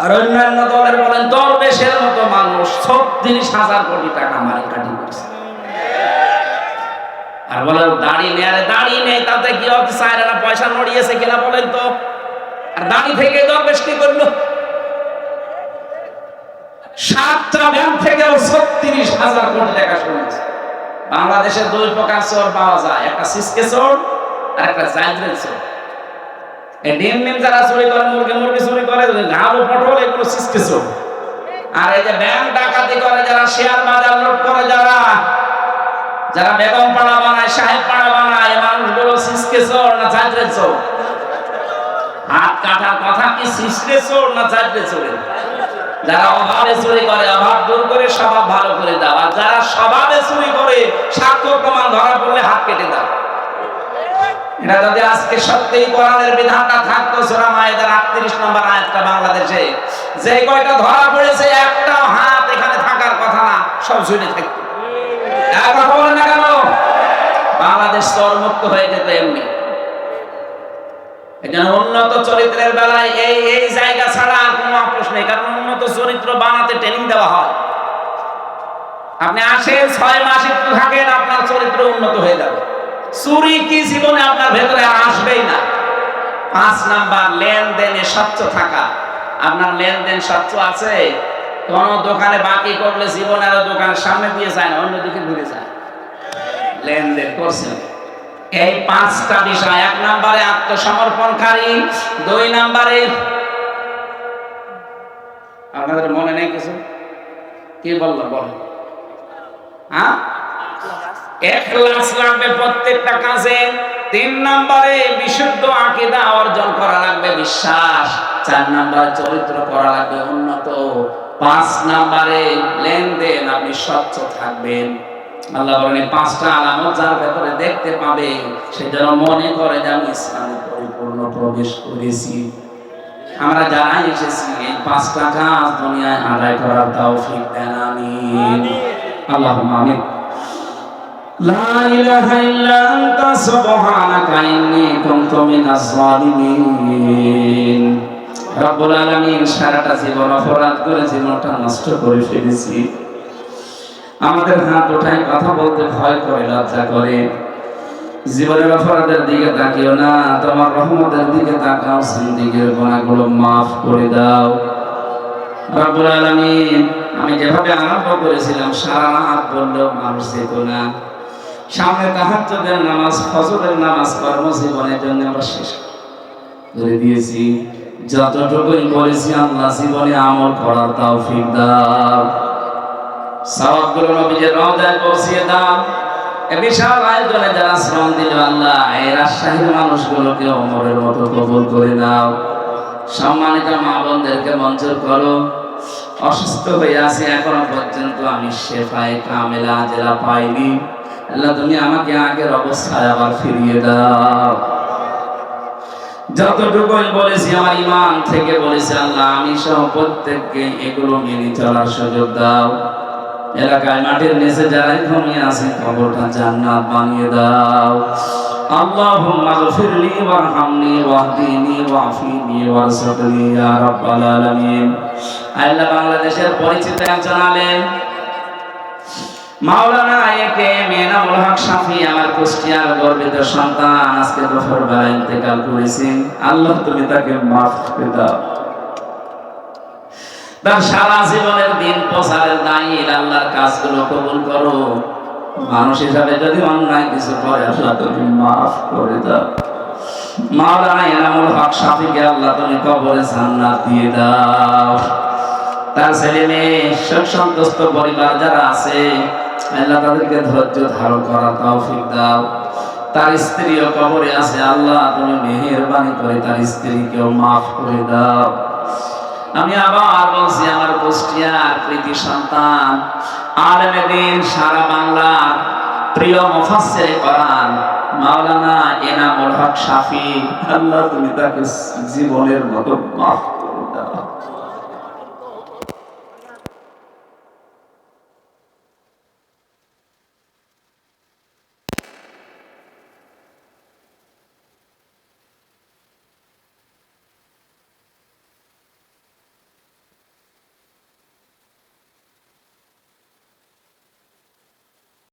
আর অন্যান্য দলের বলেন দরবেশের মতো মানুষ 36,000 কোটি টাকা মারি কাটি করছে, আর বলে দাড়ি নেই। আরে দাড়ি নেই তাতে কি 4 আনা পয়সা নড়িয়েছে কিনা বলেন তো? আর দাড়ি থেকে দরবেশ কি করলো? 7টা ব্যাংক থেকে 36,000 কোটি টাকা শুনেছে। বাংলাদেশে 2 প্রকার চোর পাওয়া যায়, একটা সিসকে চোর আর একটা জাইদ্রেল চোর। এই ডিম যারা চুরি করে, মুরগি চুরি করে, আলু পটল, এগুলো সিসকে চোর। আর এই যে ব্যাংক ডাকাতি করে যারা, শেয়ার বাজার লুট করে যারা, যারা বেগম পাড়া বানায়, সাহেব পাড়া বানায়, মানুষগুলো সিসকে চোর না জাইদ্রেল চোর? হাত কাটার কথা কি সিসকে চোর না জাইদ্রেল চোর? যারা অভাবে চুরি করে অভাব দূর করে স্বভাব ভালো করে দাও, আর যারা স্বভাবে চুরি করে সাক্ষ্য প্রমাণ ধরা পড়লে হাত কেটে দাও। এটা যদি আজকে সত্যিই কোরআনের বিধানটা থাকতো, সূরা মায়েদার 38 নম্বর আয়াতটা বাংলাদেশে যে কয়টা ধরা পড়েছে, একটা হাত এখানে থাকার কথা না, সব ঝুলে থাকতো। কথা বলেন না কেন? বাংলাদেশ চোরমুক্ত হয়ে যেত এমনি। এজন্য উন্নত চরিত্রের বেলায় এই জায়গা ছাড়া আর কোনো আপোষ নেই, কারণ উন্নত চরিত্র বানাতে ট্রেনিং দেওয়া হয়। আপনি আসেন 6 মাস একটু থাকেন, আপনার চরিত্র উন্নত হয়ে যাবে। চুরি কি জীবনে আপনার ভেতরে আসবেই না। 5 নাম্বার লেনদেনে স্বচ্ছ থাকা। আপনার লেনদেন স্বচ্ছ আছে? কোন দোকানে বাকি করলে জীবন আর দোকানের সামনে দিয়ে যায় না, অন্যদিকে ঘুরে যায়। লেনদেন করছেন। এই 5টা বিষয়। 1 নম্বরে আত্মসমর্পণকারী, 2 নম্বরে আপনাদের মনে নেই কিছু? কি বললাম বলেন? হ্যাঁ, ইখলাস লাগবে প্রত্যেকটা কাজে। 3 নম্বরে বিশুদ্ধ আকীদা অর্জন করা লাগবে, বিশ্বাস। 4 নম্বরে চরিত্র করা লাগবে উন্নত। 5 নম্বরে লেনদেন আপনি স্বচ্ছ থাকবেন। আল্লাহ বলেন এই 5টা আলামত যার ভেতরে দেখতে পাবে সে যেন মনে করে যে আমি ইসলামে পরিপূর্ণ প্রবেশ করেছি। আমরা যারা এসেছি এই 5টা কাজ দুনিয়ায় আদায় করার তৌফিক দেন, আমিন। আল্লাহুম্মা আমিন। লা ইলাহা ইল্লা আনতা সুবহানাকা ইন্নী কুনতু মিনাজ জালিমিন। রব্বুল আলামিন, সারাটা জীবন অপরাধ করে জীবনটা নষ্ট করে ফেলেছি। আমাদের হাত ওঠায় কথা বলতে ভয় করে, লজ্জা করে। জীবনের অপরাধের দিকে তাকিও না, তোমার রহমতের দিকে তাকাও, জিন্দেগীর গুনাহগুলো মাফ করে দাও রব্বুল আলামিন। আমি যেভাবে আরম্ভ করেছিলাম সারা রাত বললেও মানুষ যেত না। সামনে তাহাজ্জুদের নামাজ, ফজরের নামাজ কর্মজীবনের জন্য আমরা শেষ করে দিয়েছি। যতটুকুই বলেছি আল্লাহ জীবনে আমল করার তৌফিক দাও। সওয়াবগুলো নবীজির রওজায় পৌঁছিয়ে দাও। এ বিশাল আয়োজনে যারা শ্রম দিল আল্লাহ, এই রাজশাহীর মানুষগুলোকে ওমরের মতো কবুল করে নাও। সম্মানিত মা বোনদেরকে মঞ্জুর করো। অসুস্থ হয়ে আছি, এখনো পর্যন্ত আমি শেফায়ে কামেলা জেলা পাইনি। আল্লাহ তুমি আমাকে আগের অবস্থায় আবার ফিরিয়ে দাও। যতটুকুই বলেছি আমার ইমান থেকে বলেছি আল্লাহ, আমি সহ প্রত্যেককে এগুলো মেনে চলার সুযোগ দাও। এলাকায় মাটির নিচে যারাই ঘুমিয়ে আছে কবরটা জান্নাত বানিয়ে দাও। আল্লাহুম্মা গফিরলি ওয়ারহামনি ওয়াহদিনি ওয়াফিনি ওয়ারযুকনি ইয়া রাব্বাল আলামিন। আল্লাহ বাংলাদেশের পরিচিত একজন আলেম মাওলানা একেএম এনামুল হক শাফি আমার কুষ্টিয়ার গর্বিত সন্তান আজকে দুপুর বেলা ইন্তেকাল করেছেন। আল্লাহ তুমি তাকে মাফ করে দাও। তার সারা জীবনের দিন প্রচারের দায়িত্ব আল্লাহর কাজগুলো কবুল করো। মানুষ হিসাবে যদি অন্যায় কিছু করে আল্লাহ তুমি মাফ করে দাও। মাওলানা এনামুল হক শাফিকে আল্লাহ তুমি কবরে জান্নাত দিয়ে দাও। তার ছেলে মেয়ে সুখ সন্তুষ্ট পরিবার যারা আছে আল্লাহ তাদেরকে ধৈর্য ধারণ করার তৌফিক দাও। তার স্ত্রীও কবরে আছে, আল্লাহ তুমি মেহেরবানি করে তার স্ত্রীকেও মাফ করে দাও। আমি আবার বলছি আমার কুষ্টিয়ার কৃতি সন্তান আলেমে দ্বীন সারা বাংলার প্রিয় মুফাসসিরে কোরআন মাওলানা এনামুল হক শাফি, আল্লাহ তুমি তাকে জীবনের মতো মাফ